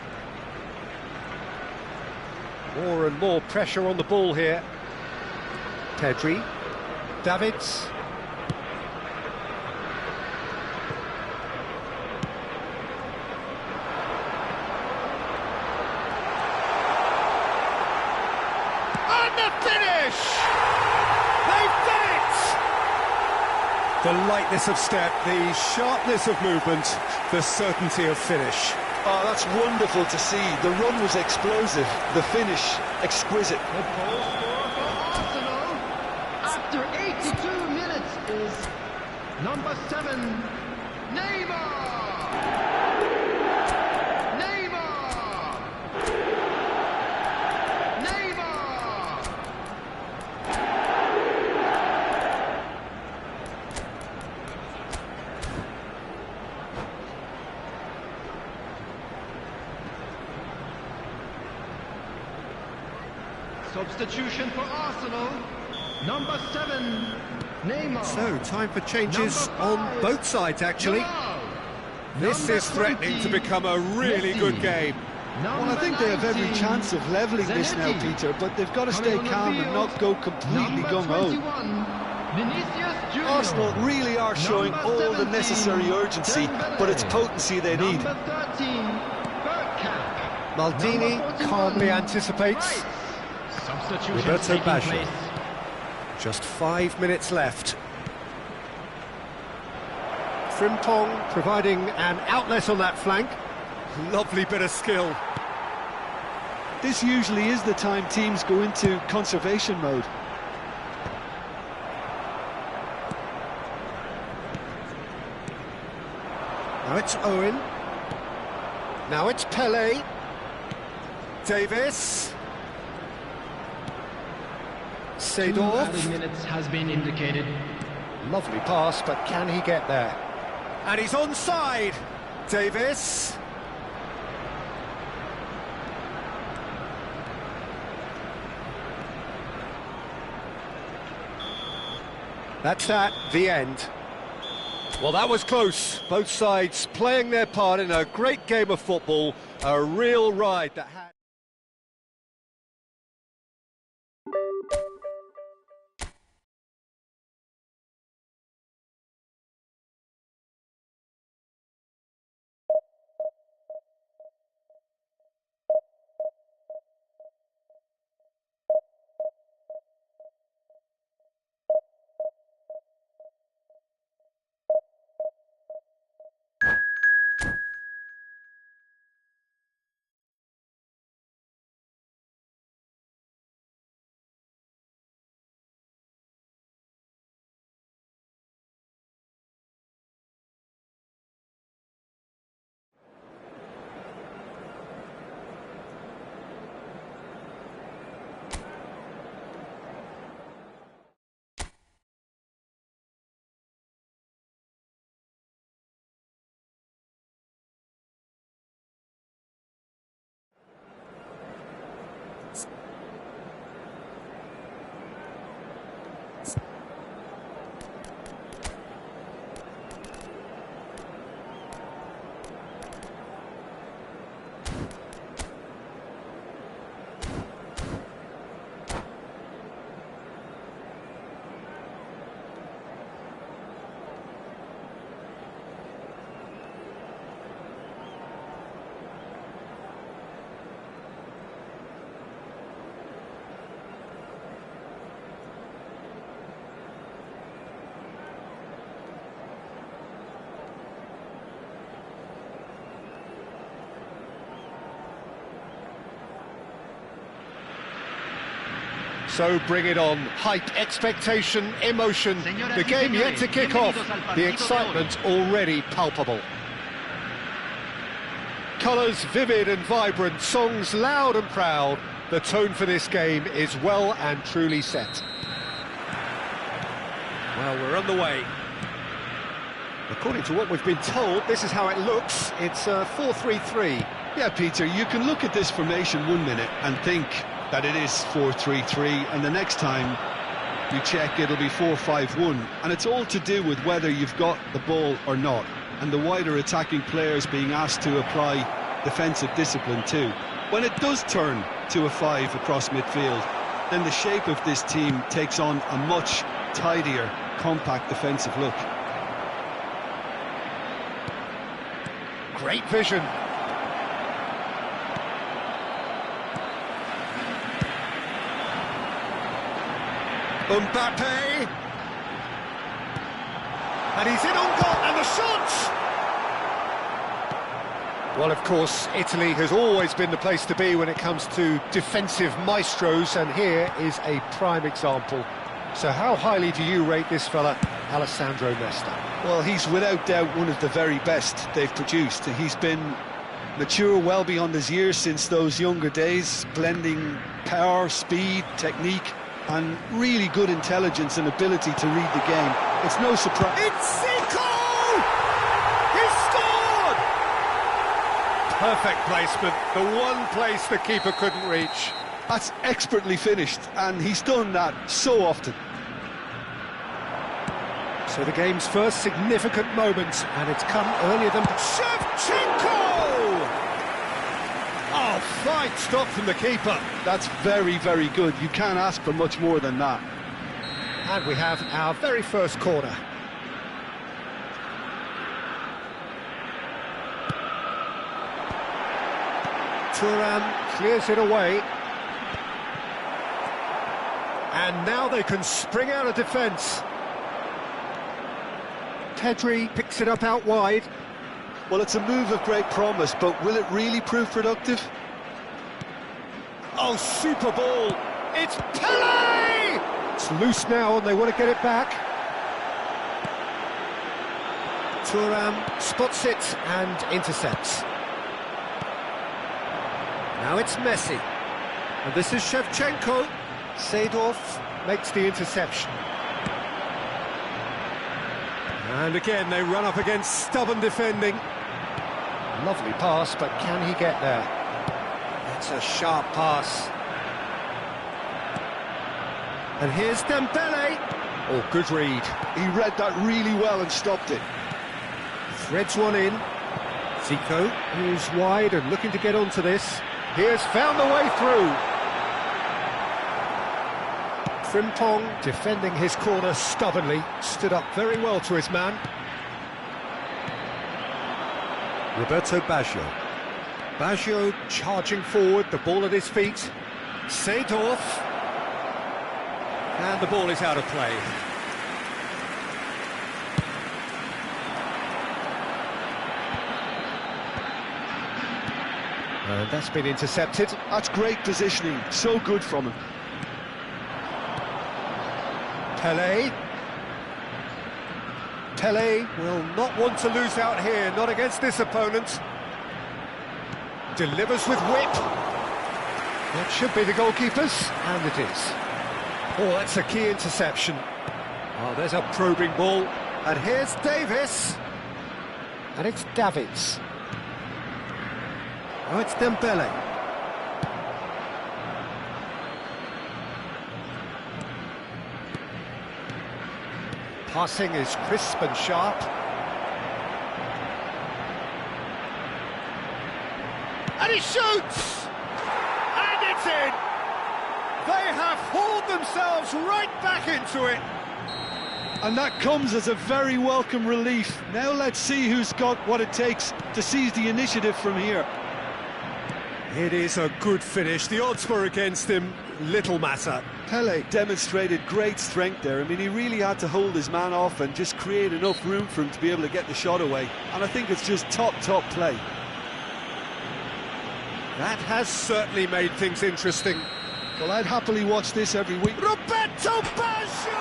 Speaker 1: More and more pressure on the ball here. Pedri. Davids. And the finish! They've done it! The lightness of step, the sharpness of movement, the certainty of finish.
Speaker 2: Oh, that's wonderful to see. The run was explosive, the finish exquisite.
Speaker 3: The goal scorer for Arsenal after 82 minutes is number 7, Neymar! Substitution for Arsenal, number 7, Neymar.
Speaker 1: So, time for changes on both sides, actually.
Speaker 3: Yamal.
Speaker 1: This
Speaker 3: Number
Speaker 1: is threatening
Speaker 3: 20,
Speaker 1: to become a really
Speaker 3: Messi.
Speaker 1: good game.
Speaker 2: Well, I think they have every
Speaker 3: 19,
Speaker 2: chance of levelling this now,
Speaker 3: Zanetti.
Speaker 2: Peter, but they've got to stay
Speaker 3: Coming on the
Speaker 2: calm and
Speaker 3: field,
Speaker 2: not go completely
Speaker 3: number
Speaker 2: gung-ho.
Speaker 3: 21, Vinicius Junior.
Speaker 2: Arsenal really are showing
Speaker 3: Number
Speaker 2: all the
Speaker 3: 17,
Speaker 2: necessary urgency,
Speaker 3: Dembele.
Speaker 2: but it's potency they need.
Speaker 3: Number 13, Bergkamp.
Speaker 1: Maldini
Speaker 3: Number 41,
Speaker 1: calmly anticipates.
Speaker 3: Rice. Substitution
Speaker 1: Roberto
Speaker 3: taking
Speaker 1: Baggio.
Speaker 3: place.
Speaker 1: Just 5 minutes left. Frimpong providing an outlet on that flank. Lovely bit of skill.
Speaker 2: This usually is the time teams go into conservation mode.
Speaker 1: Now it's Owen. Now it's Pele. Davis.
Speaker 3: Two
Speaker 1: Seedorf.
Speaker 3: added minutes has been indicated.
Speaker 1: Lovely pass, but can he get there? And he's onside. Davis. That's that, the end. Well, that was close. Both sides playing their part in a great game of football, a real ride that had... So bring it on. Hype, expectation, emotion. The game yet to kick off. The excitement already palpable. Colours vivid and vibrant, songs loud and proud. The tone for this game is well and truly set. Well, we're on the way. According to what we've been told, this is how it looks. It's 4-3-3.
Speaker 2: Yeah, Peter, you can look at this formation 1 minute and think that it is 4-3-3, and the next time you check it'll be 4-5-1, and it's all to do with whether you've got the ball or not, and the wider attacking players being asked to apply defensive discipline too. When it does turn to a 5 across midfield, then the shape of this team takes on a much tidier, compact defensive look.
Speaker 1: Great vision. Mbappe, and he's in on goal, and the shot! Well, of course, Italy has always been the place to be when it comes to defensive maestros, and here is a prime example. So how highly do you rate this fella, Alessandro Nesta?
Speaker 2: Well, he's without doubt one of the very best they've produced. He's been mature well beyond his years since those younger days, blending power, speed, technique, and really good intelligence and ability to read the game. It's no surprise.
Speaker 1: It's Zico! He scored! Perfect placement, the one place the keeper couldn't reach.
Speaker 2: That's expertly finished, and he's done that so often.
Speaker 1: So the game's first significant moment, and it's come earlier than... Shevchenko! Oh, fine stop from the keeper.
Speaker 2: That's very, very good. You can't ask for much more than that.
Speaker 1: And we have our very first corner. Thuram clears it away. And now they can spring out of defence. Pedri picks it up out wide.
Speaker 2: Well, it's a move of great promise, but will it really prove productive?
Speaker 1: Oh, super ball! It's Pele! It's loose now and they want to get it back. Thuram spots it and intercepts. Now it's Messi. And this is Shevchenko. Seedorf makes the interception. And again, they run up against stubborn defending. Lovely pass, but can he get there? It's a sharp pass. And here's Dembele. Oh, good read.
Speaker 2: He read that really well and stopped it.
Speaker 1: Threads one in. Zico, who's wide and looking to get onto this. He has found the way through. Frimpong, defending his corner stubbornly, stood up very well to his man. Roberto Baggio. Baggio charging forward, the ball at his feet. Seedorf. And the ball is out of play. And that's been intercepted.
Speaker 2: That's great positioning, so good from him.
Speaker 1: Pele. Pele will not want to lose out here, not against this opponent. Delivers with whip. That should be the goalkeeper's, and it is. Oh, that's a key interception. Oh, there's a probing ball. And here's Davis. And it's Davids. Oh, it's Dembele. Passing is crisp and sharp. And he shoots! And it's in! They have hauled themselves right back into it.
Speaker 2: And that comes as a very welcome relief. Now let's see who's got what it takes to seize the initiative from here.
Speaker 1: It is a good finish. The odds were against him. Little matter.
Speaker 2: Pele demonstrated great strength there. I mean, he really had to hold his man off and just create enough room for him to be able to get the shot away. And I think it's just top play.
Speaker 1: That has certainly made things interesting.
Speaker 2: Well, I'd happily watch this every week.
Speaker 1: Roberto Baggio!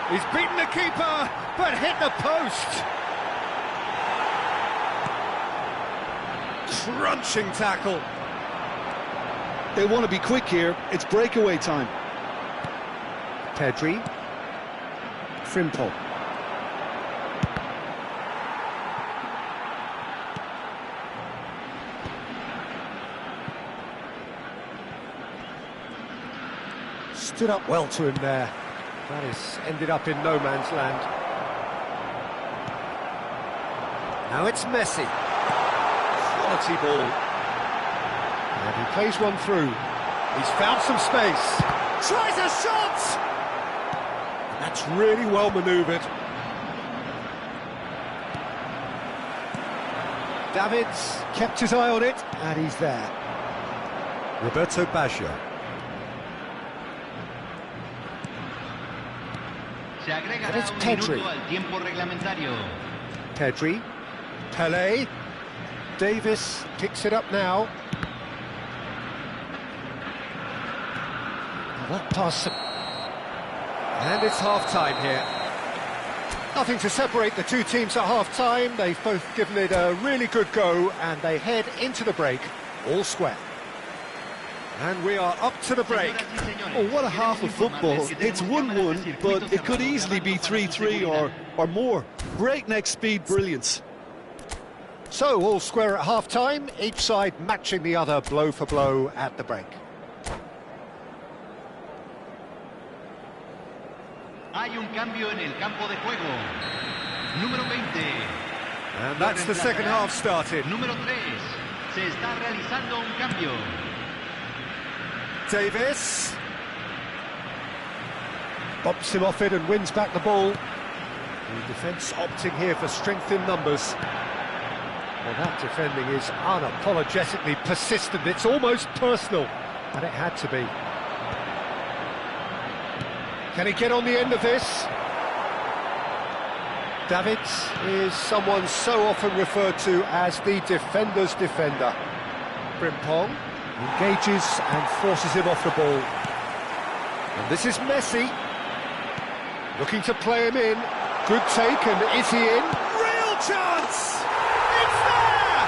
Speaker 1: He's beaten the keeper, but hit the post. Crunching tackle.
Speaker 2: They want to be quick here. It's breakaway time.
Speaker 1: Pedri. Frimpong. Stood up well to him there. That has ended up in no man's land. Now it's Messi. Quality ball. And he plays one through. He's found some space. Tries a shot! That's really well manoeuvred. Davids kept his eye on it, and he's there. Roberto Baggio. And it's Pedri. Pedri. Pelé. Davis picks it up now. That pass. And it's half-time here. Nothing to separate the two teams at half-time. They've both given it a really good go, and they head into the break all square. And we are up to the break.
Speaker 2: Oh, what a half of football. It's 1-1, but it could easily be 3-3 or more. Breakneck speed brilliance.
Speaker 1: So, all square at half-time, each side matching the other blow for blow at the break.
Speaker 3: Hay un cambio en el campo de juego. Número 20.
Speaker 1: And that's the second half started.
Speaker 3: Número 3. Se está realizando un cambio.
Speaker 1: Davis. Bumps him off it and wins back the ball. The defence opting here for strength in numbers. Well, that defending is unapologetically persistent. It's almost personal, and it had to be. Can he get on the end of this? Davids is someone so often referred to as the defender's defender. Frimpong engages and forces him off the ball. And this is Messi. Looking to play him in. Good take, and is he in? Real chance! It's there!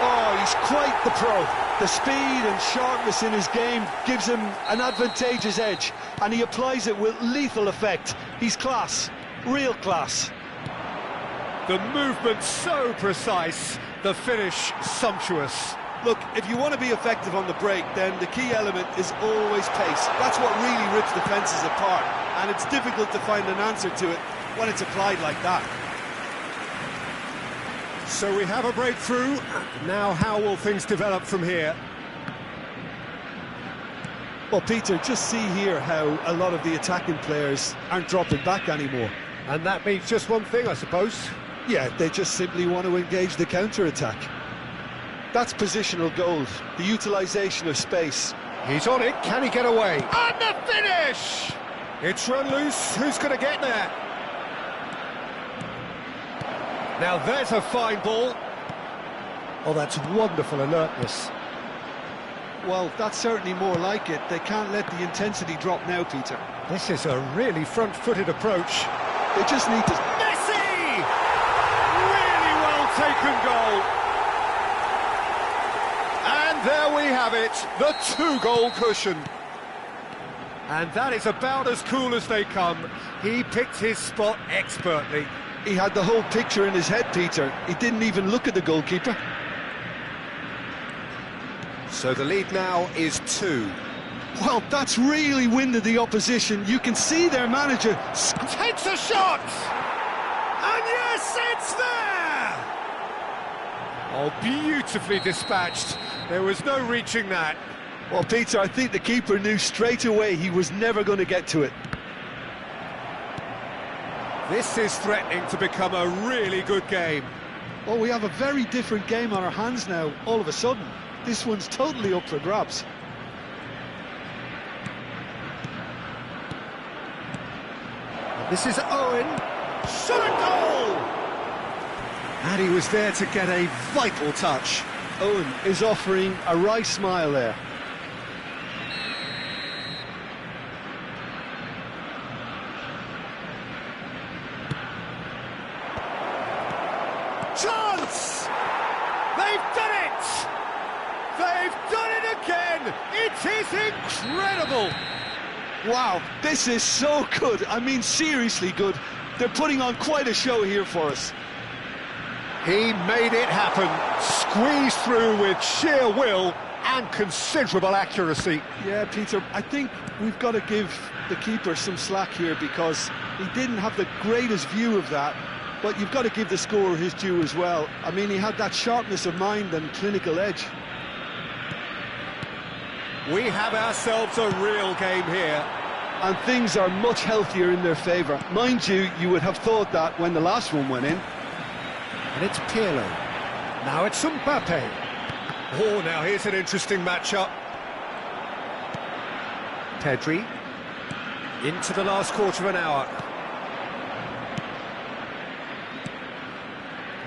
Speaker 2: Oh, he's quite the pro. The speed and sharpness in his game gives him an advantageous edge, and he applies it with lethal effect. He's class, real class.
Speaker 1: The movement so precise, the finish sumptuous.
Speaker 2: Look, if you want to be effective on the break, then the key element is always pace. That's what really rips defences apart, and it's difficult to find an answer to it when it's applied like that.
Speaker 1: So we have a breakthrough. Now how will things develop from here?
Speaker 2: Well, Peter, just see here how a lot of the attacking players aren't dropping back anymore.
Speaker 1: And that means just one thing, I suppose.
Speaker 2: Yeah, they just simply want to engage the counter-attack. That's positional goals, the utilisation of space.
Speaker 1: He's on it, can he get away? And the finish! It's run loose, who's going to get there? Now there's a fine ball. Oh, that's wonderful alertness.
Speaker 2: Well, that's certainly more like it. They can't let the intensity drop now, Peter.
Speaker 1: This is a really front-footed approach.
Speaker 2: They just need to...
Speaker 1: Messi! Really well taken goal. And there we have it, the two-goal cushion. And that is about as cool as they come. He picked his spot expertly.
Speaker 2: He had the whole picture in his head, Peter. He didn't even look at the goalkeeper.
Speaker 1: So the lead now is 2.
Speaker 2: Well, that's really winded the opposition. You can see their manager...
Speaker 1: Takes a shot! And yes, it's there! Oh, beautifully dispatched. There was no reaching that.
Speaker 2: Well, Peter, I think the keeper knew straight away he was never going to get to it.
Speaker 1: This is threatening to become a really good game.
Speaker 2: Well, we have a very different game on our hands now, all of a sudden. This one's totally up for grabs.
Speaker 1: This is Owen. Shot a goal! And he was there to get a vital touch.
Speaker 2: Owen is offering a wry smile there.
Speaker 1: chance! They've done it! They've done it again! It is incredible!
Speaker 2: Wow, this is so good. I mean, seriously good. They're putting on quite a show here for us.
Speaker 1: He made it happen, squeezed through with sheer will and considerable accuracy.
Speaker 2: Yeah, Peter, I think we've got to give the keeper some slack here because he didn't have the greatest view of that, but you've got to give the scorer his due as well. I mean, he had that sharpness of mind and clinical edge.
Speaker 1: We have ourselves a real game here.
Speaker 2: And things are much healthier in their favour. Mind you, you would have thought that when the last one went in.
Speaker 1: And it's Pirlo. Now it's Mbappe. Oh, now here's an interesting matchup. Pedri. Into the last quarter of an hour.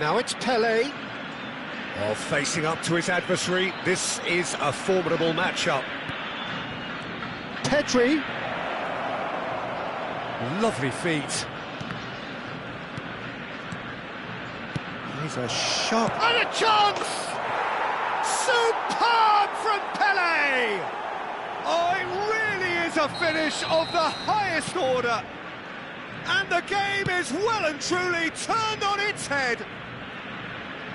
Speaker 1: Now it's Pelé. Oh, facing up to his adversary. This is a formidable matchup. Pedri. Lovely feet. Here's a shot. And a chance! Superb from Pelé! Oh, it really is a finish of the highest order. And the game is well and truly turned on its head.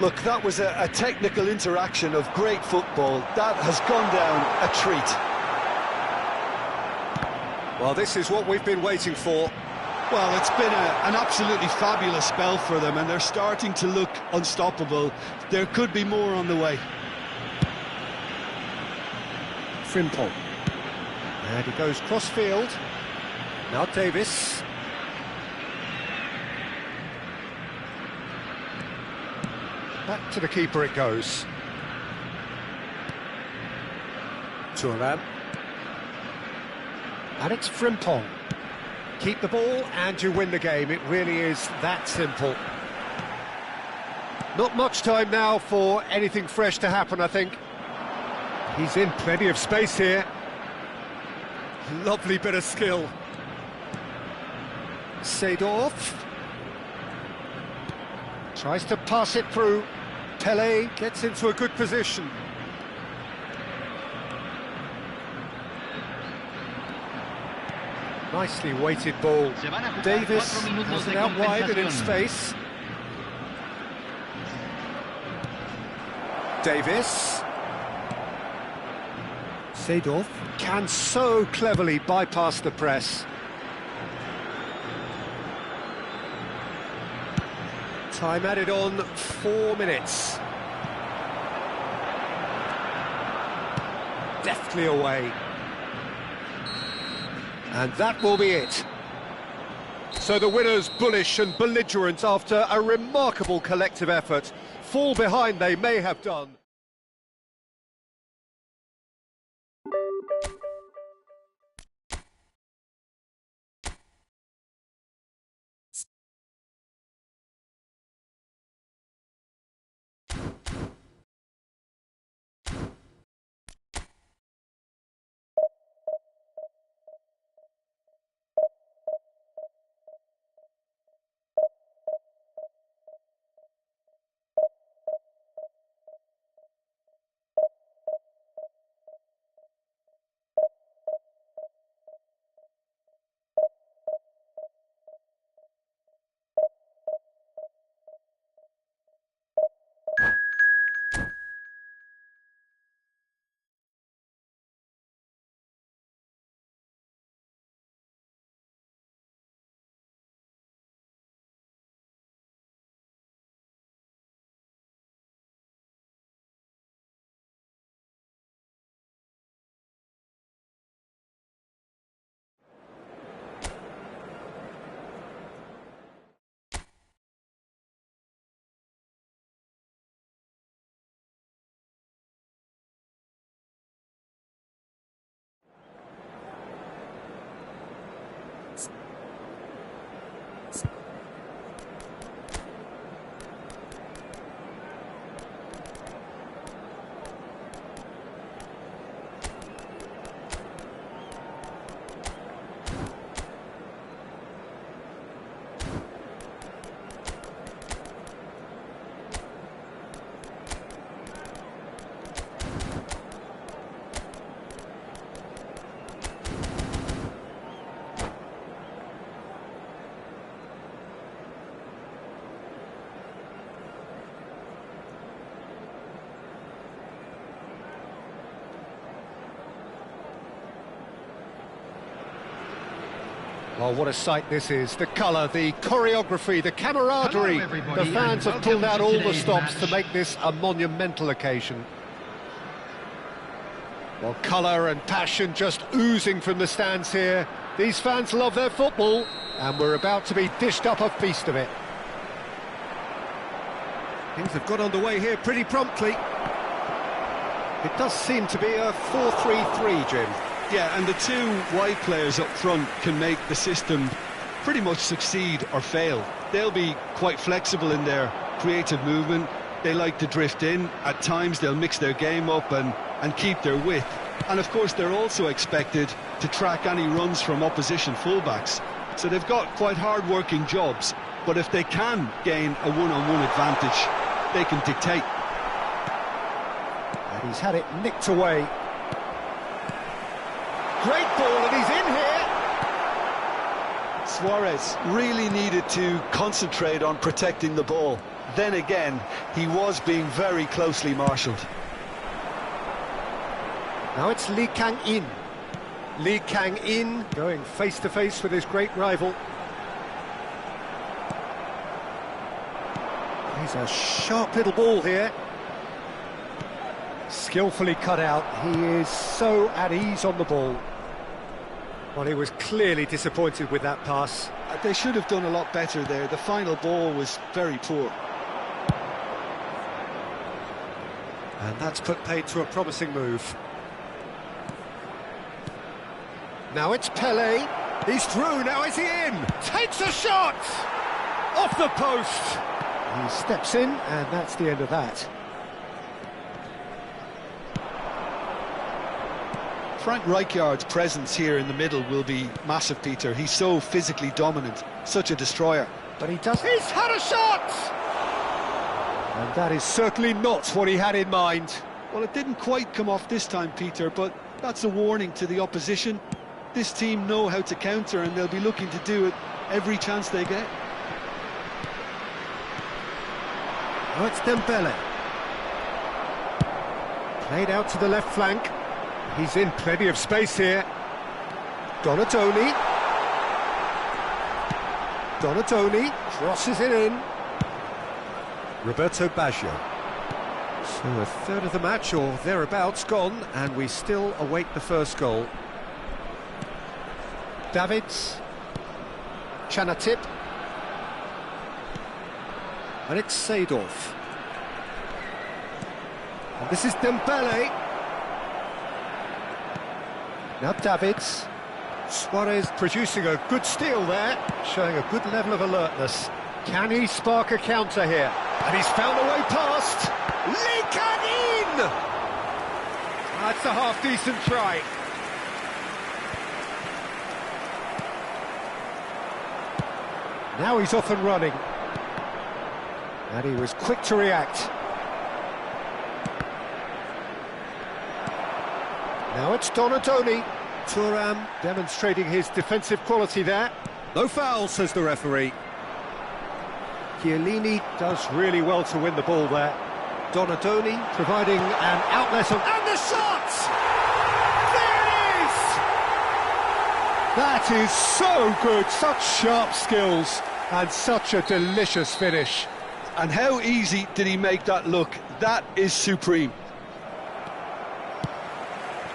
Speaker 2: Look, that was a technical interaction of great football. That has gone down a treat.
Speaker 1: Well, this is what we've been waiting for.
Speaker 2: Well, it's been an absolutely fabulous spell for them, and they're starting to look unstoppable. There could be more on the way.
Speaker 1: Frimpong. And he goes cross-field. Now Davis. Back to the keeper it goes. Thuram. And it's Frimpong. Keep the ball and you win the game. It really is that simple. Not much time now for anything fresh to happen, I think. He's in plenty of space here. Lovely bit of skill. Seedorf. Tries to pass it through. Pelé gets into a good position. Nicely weighted ball. Davis has it out wide and in space. Davis. Seedorf can so cleverly bypass the press. Time added on 4 minutes. Deftly away. And that will be it. So the winners, bullish and belligerent after a remarkable collective effort. Fall behind they may have done. Well, what a sight this is. The colour, the choreography, the camaraderie.
Speaker 3: Hello,
Speaker 1: the fans have pulled out all the stops to make this a monumental occasion. Well, colour and passion just oozing from the stands here. These fans love their football, and we're about to be dished up a feast of it. Things have got underway here pretty promptly. It does seem to be a 4-3-3, Jim.
Speaker 2: Yeah, and the two wide players up front can make the system pretty much succeed or fail. They'll be quite flexible in their creative movement. They like to drift in. At times they'll mix their game up and keep their width. And of course they're also expected to track any runs from opposition fullbacks. So they've got quite hard-working jobs, but if they can gain a one-on-one advantage, they can dictate.
Speaker 1: And he's had it nicked away. Great ball, and he's in here!
Speaker 2: Suarez really needed to concentrate on protecting the ball. Then again, he was being very closely marshalled.
Speaker 1: Now it's Lee Kang-in. Lee Kang-in going face-to-face with his great rival. He's a sharp little ball here. Skillfully cut out. He is so at ease on the ball. Well, he was clearly disappointed with that pass.
Speaker 2: They should have done a lot better there. The final ball was very poor.
Speaker 1: And that's put paid to a promising move. Now it's Pele. He's through, now is he in? Takes a shot! Off the post! He steps in, and that's the end of that.
Speaker 2: Frank Rijkaard's presence here in the middle will be massive, Peter. He's so physically dominant, such a destroyer.
Speaker 1: But he does... He's had a shot! And that is certainly not what he had in mind.
Speaker 2: Well, it didn't quite come off this time, Peter, but that's a warning to the opposition. This team know how to counter, and they'll be looking to do it every chance they get.
Speaker 1: Oh, it's Dembele. Played out to the left flank. He's in plenty of space here. Donatoni. Donatoni crosses it in. Roberto Baggio. So a third of the match, or thereabouts, gone, and we still await the first goal. Davids. Chanatip. And it's Seedorf. And this is Dembele. Now Davids. Suarez producing a good steal there, showing a good level of alertness. Can he spark a counter here? And he's found a way past. Lee Kang-in! That's a half-decent try. Now he's off and running. And he was quick to react. Now it's Donatoni. Thuram demonstrating his defensive quality there. No foul, says the referee. Chiellini does really well to win the ball there. Donatoni providing an outlet on... And the shot! There it is! That is so good, such sharp skills, and such a delicious finish.
Speaker 2: And how easy did he make that look? That is supreme.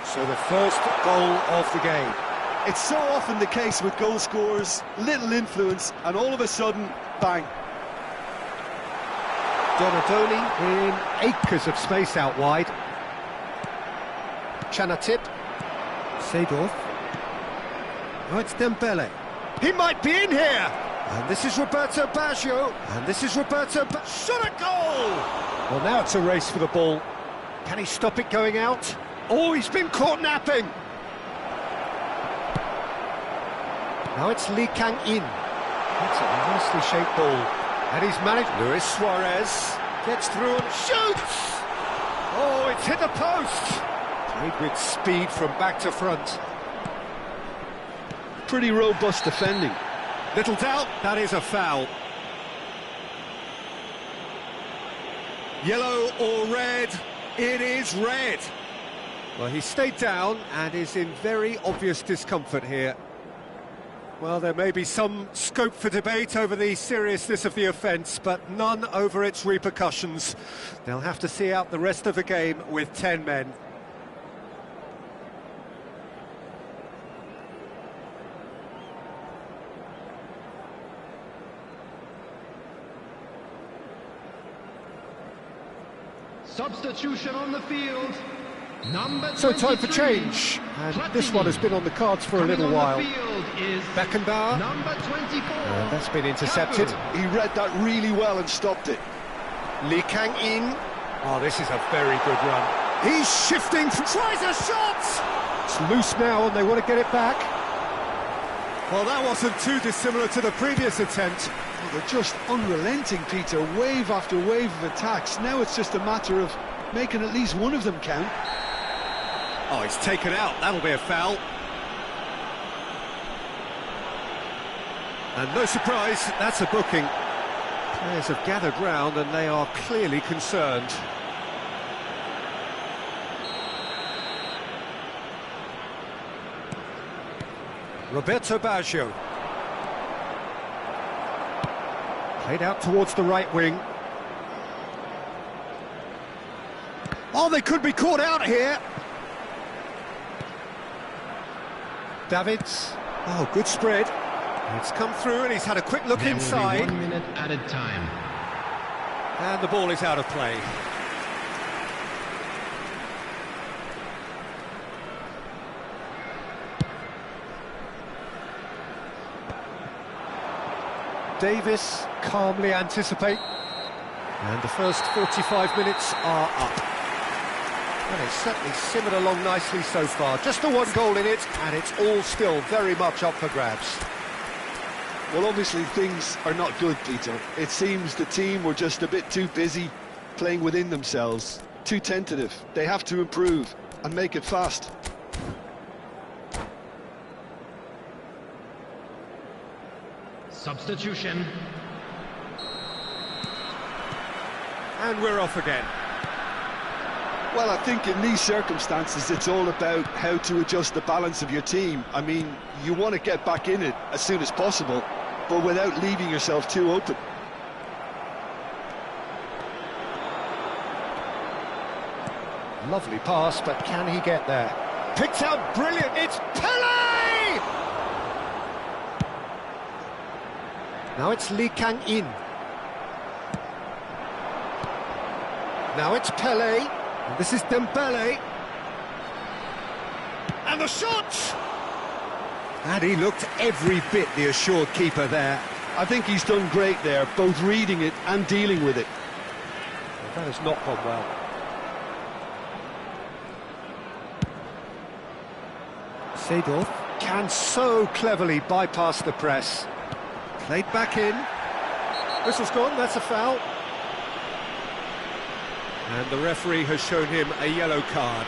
Speaker 1: So the first goal of the game.
Speaker 2: It's so often the case with goal scorers, little influence, and all of a sudden, bang.
Speaker 1: Donatoni in acres of space out wide. Chanatip. Seedorf. Oh, it's Dembele. He might be in here! And this is Roberto Baggio. And this is Roberto Baggio. Shot a goal! Well, now it's a race for the ball. Can he stop it going out? Oh, he's been caught napping! Now it's Lee Kang-in. That's a nicely shaped ball. And he's managed... Luis Suarez gets through and shoots! Oh, it's hit the post! Played with speed from back to front.
Speaker 2: Pretty robust defending.
Speaker 1: Little doubt, that is a foul. Yellow or red? It is red. Well, he stayed down and is in very obvious discomfort here. Well, there may be some scope for debate over the seriousness of the offence, but none over its repercussions. They'll have to see out the rest of the game with 10 men.
Speaker 3: Substitution on the field. Number 23.
Speaker 1: So time for change, and this one has been on the cards for a little while. Beckenbauer,
Speaker 3: number 24.
Speaker 1: and that's been intercepted.
Speaker 2: He read that really well and stopped it.
Speaker 1: Lee Kang-in. Oh, this is a very good run. He's shifting, tries a shot! It's loose now and they want to get it back. Well, that wasn't too dissimilar to the previous attempt.
Speaker 2: Well, they're just unrelenting, Peter, wave after wave of attacks. Now it's just a matter of making at least one of them count.
Speaker 1: Oh, it's taken out, that'll be a foul. And no surprise, that's a booking. Players have gathered round and they are clearly concerned. Roberto Baggio. Played out towards the right wing. Oh, they could be caught out here. Davids. Oh, good spread. It's come through and he's had a quick look inside.
Speaker 3: 1 minute added time.
Speaker 1: And the ball is out of play. Davis calmly anticipate. And the first 45 minutes are up. Well, it's certainly simmered along nicely so far. Just the one goal in it, and it's all still very much up for grabs.
Speaker 2: Well, obviously things are not good, Peter. It seems the team were just a bit too busy playing within themselves, too tentative. They have to improve and make it fast.
Speaker 3: Substitution.
Speaker 1: And we're off again.
Speaker 2: Well, I think in these circumstances, it's all about how to adjust the balance of your team. I mean, you want to get back in it as soon as possible, but without leaving yourself too open.
Speaker 1: Lovely pass, but can he get there? Picked out brilliant, it's Pele! Now it's Lee Kang-in. Now it's Pele. And this is Dembele. And the shot! And he looked every bit the assured keeper there.
Speaker 2: I think he's done great there, both reading it and dealing with it.
Speaker 1: That has not gone well. Seedorf can so cleverly bypass the press. Played back in. Whistle's gone, that's a foul. And the referee has shown him a yellow card.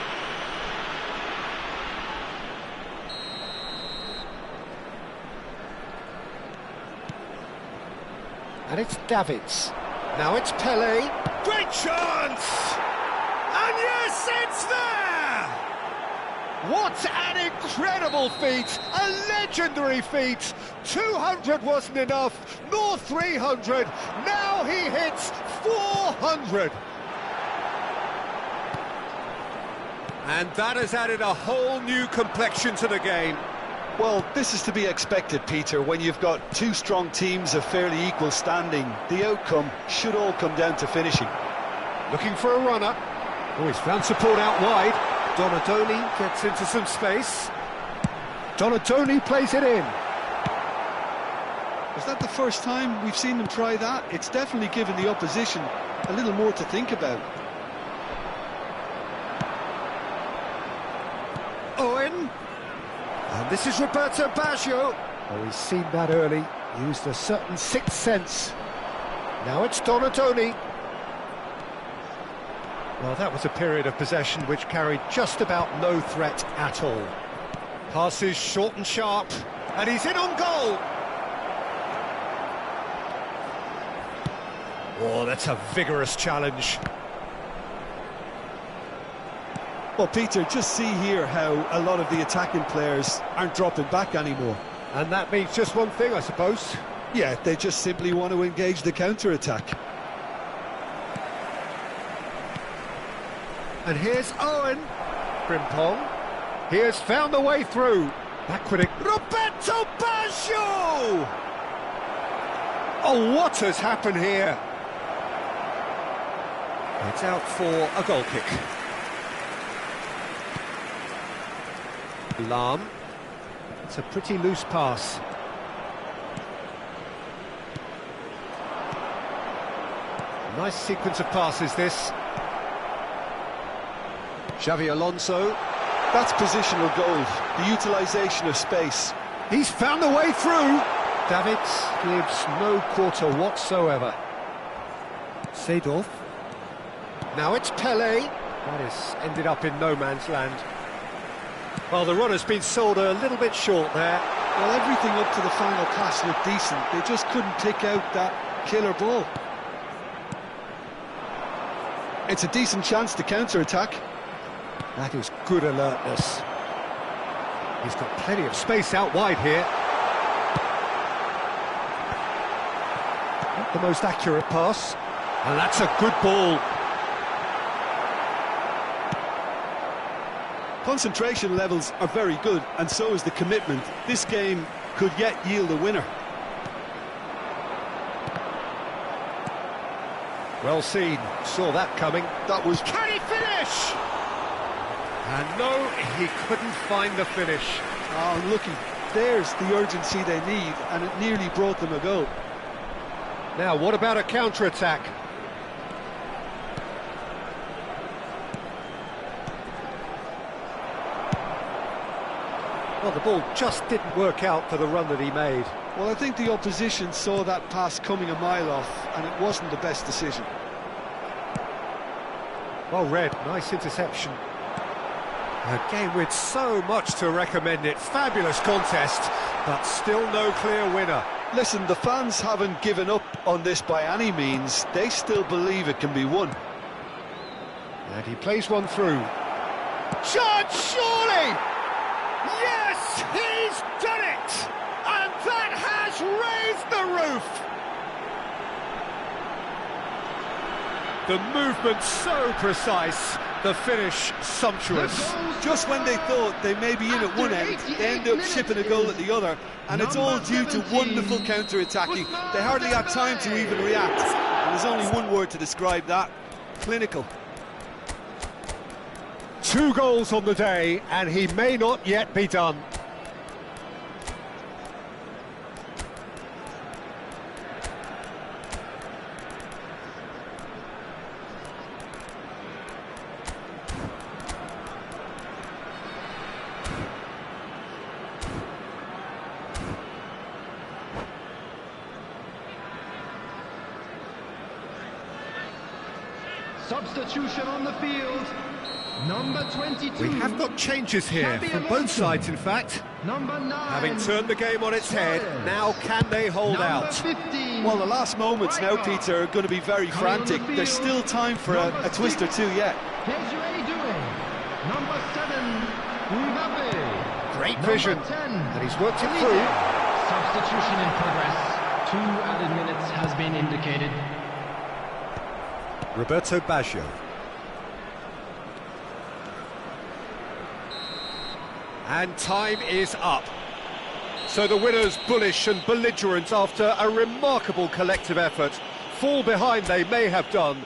Speaker 1: And it's Davids. Now it's Pele. Great chance! And yes, it's there! What an incredible feat! A legendary feat! 200 wasn't enough, nor 300. Now he hits 400. And that has added a whole new complexion to the game.
Speaker 2: Well, this is to be expected, Peter, when you've got two strong teams of fairly equal standing. The outcome should all come down to finishing.
Speaker 1: Looking for a runner. Oh, he's found support out wide. Donadoni gets into some space. Donadoni plays it in.
Speaker 2: Was that the first time we've seen them try that? It's definitely given the opposition a little more to think about.
Speaker 1: Owen. And this is Roberto Baggio. Oh, he's seen that early. Used a certain sixth sense. Now it's Donadoni. Well, that was a period of possession which carried just about no threat at all. Passes short and sharp, and he's in on goal. Oh, that's a vigorous challenge.
Speaker 2: Well, Peter, just see here how a lot of the attacking players aren't dropping back anymore.
Speaker 1: And that means just one thing, I suppose.
Speaker 2: Yeah, they just simply want to engage the counter-attack.
Speaker 1: And here's Owen. Frimpong. He has found the way through. Backward. Roberto Baggio! Oh, what has happened here? It's out for a goal kick. Lahm. It's a pretty loose pass. Nice sequence of passes, this. Xavi Alonso.
Speaker 2: That's positional gold, the utilisation of space.
Speaker 1: He's found the way through. Davids gives no quarter whatsoever. Seedorf. Now it's Pele. That has ended up in no man's land. Well, the run has been sold a little bit short there.
Speaker 2: Well, everything up to the final pass looked decent. They just couldn't pick out that killer ball. It's a decent chance to counter-attack.
Speaker 1: That is good alertness. He's got plenty of space out wide here. Not the most accurate pass. And that's a good ball.
Speaker 2: Concentration levels are very good, and so is the commitment. This game could yet yield a winner.
Speaker 1: Well seen. Saw that coming.
Speaker 2: That was...
Speaker 1: Can he finish? And no, he couldn't find the finish.
Speaker 2: Oh, looky, there's the urgency they need, and it nearly brought them a goal.
Speaker 1: Now, what about a counter-attack? Well, the ball just didn't work out for the run that he made.
Speaker 2: Well, I think the opposition saw that pass coming a mile off, and it wasn't the best decision.
Speaker 1: Well read, nice interception. A game with so much to recommend it. Fabulous contest, but still no clear winner.
Speaker 2: Listen, the fans haven't given up on this by any means. They still believe it can be won.
Speaker 1: And he plays one through. Chance, surely! Yes, he's done it! And that has raised the roof! The movement so precise, the finish sumptuous.
Speaker 2: Just when they thought they may be in at one end, they end up shipping a goal at the other, and it's all due to wonderful counter-attacking. They hardly had time to even react, and there's only one word to describe that: clinical.
Speaker 1: 2 goals on the day, and he may not yet be done.
Speaker 3: Substitution on the field. Number 22.
Speaker 1: We have got changes here from both sides, in fact.
Speaker 3: Number 9.
Speaker 1: Having turned the game on its head, now can they hold out?
Speaker 3: 15.
Speaker 2: Well, the last moments now, Peter, are going to be very frantic. There's still time for a twist or two yet.
Speaker 3: Here's Ray doing. Number 7. Mbappe.
Speaker 1: Great vision.
Speaker 3: 10.
Speaker 1: And he's worked it through.
Speaker 3: Substitution in progress. 2 added minutes has been indicated.
Speaker 1: Roberto Baggio. And time is up. So the winners, bullish and belligerent after a remarkable collective effort. Fall behind they may have done,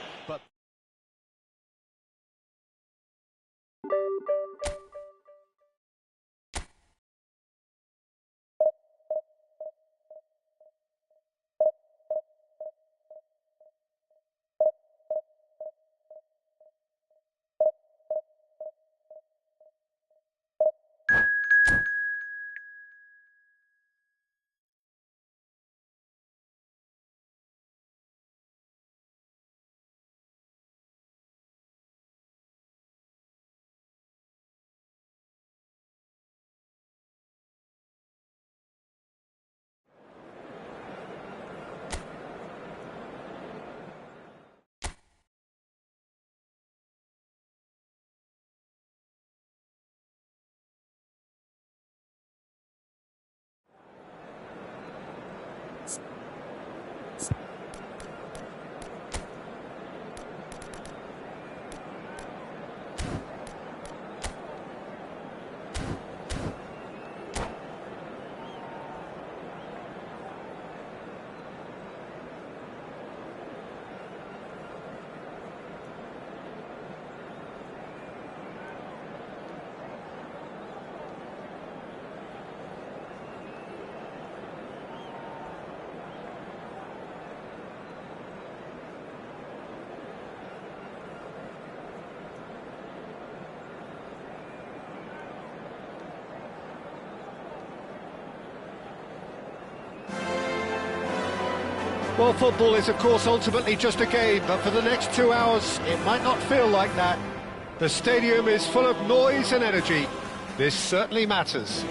Speaker 1: Well, football is, of course, ultimately just a game, but for the next 2 hours, it might not feel like that. The stadium is full of noise and energy. This certainly matters.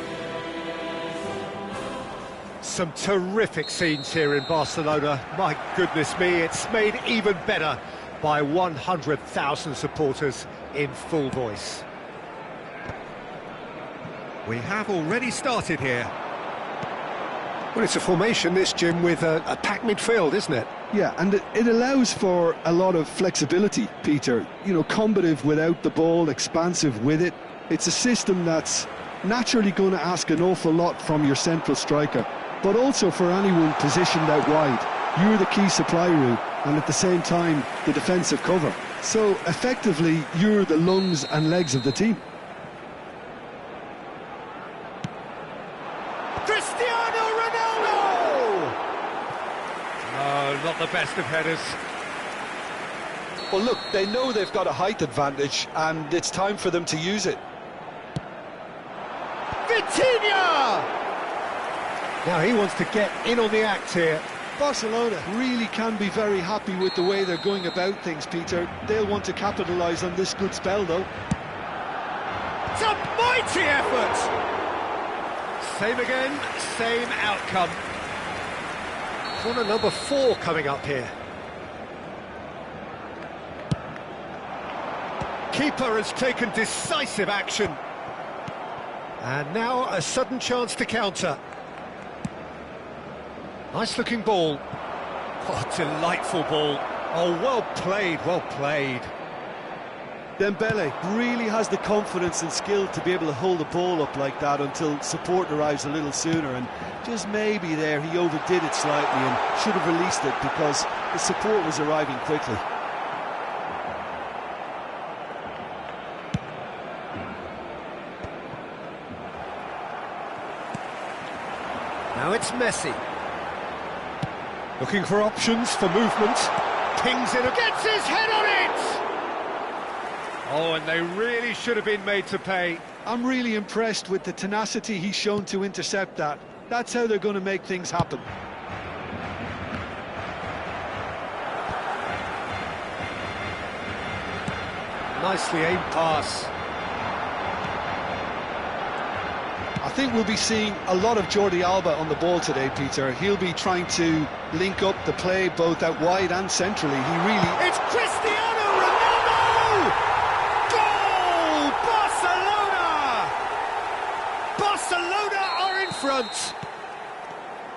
Speaker 1: Some terrific scenes here in Barcelona. My goodness me, it's made even better by 100,000 supporters in full voice. We have already started here. Well, it's a formation, this, Jim, with a packed midfield, isn't it?
Speaker 2: Yeah, and it allows for a lot of flexibility, Peter. You know, combative without the ball, expansive with it. It's a system that's naturally going to ask an awful lot from your central striker, but also for anyone positioned out wide. You're the key supply route, and at the same time, the defensive cover. So, effectively, you're the lungs and legs of the team.
Speaker 1: Not the best of headers.
Speaker 2: Well, look, they know they've got a height advantage, and it's time for them to use it.
Speaker 1: Vitinha! Now he wants to get in on the act here.
Speaker 2: Barcelona really can be very happy with the way they're going about things, Peter. They'll want to capitalise on this good spell, though.
Speaker 1: It's a mighty effort! Same again, same outcome. Corner number 4 coming up here. Keeper has taken decisive action. And now a sudden chance to counter. Nice looking ball. Oh, delightful ball. Oh, well played, well played.
Speaker 2: Dembele really has the confidence and skill to be able to hold the ball up like that until support arrives a little sooner, and just maybe there he overdid it slightly and should have released it because the support was arriving quickly.
Speaker 1: Now it's Messi. Looking for options for movement. Pings it, gets his head on it! Oh, and they really should have been made to pay.
Speaker 2: I'm really impressed with the tenacity he's shown to intercept that. That's how they're going to make things happen.
Speaker 1: Nicely aimed pass.
Speaker 2: I think we'll be seeing a lot of Jordi Alba on the ball today, Peter. He'll be trying to link up the play both out wide and centrally. He really...
Speaker 1: It's Cristiano Ronaldo! Goal! Barcelona! Barcelona are in front.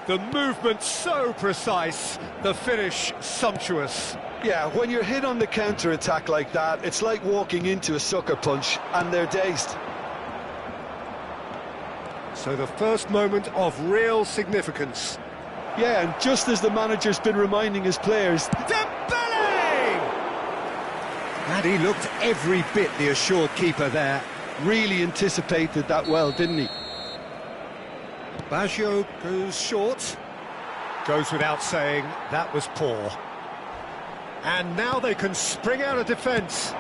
Speaker 1: The movement so precise, the finish sumptuous.
Speaker 2: Yeah, when you're hit on the counter-attack like that, it's like walking into a sucker punch, and they're dazed.
Speaker 1: So the first moment of real significance.
Speaker 2: Yeah, and just as the manager's been reminding his players...
Speaker 1: Dembele! And he looked every bit the assured keeper there.
Speaker 2: Really anticipated that well, didn't he?
Speaker 1: Baggio goes short. Goes without saying, that was poor. And now they can spring out of defence.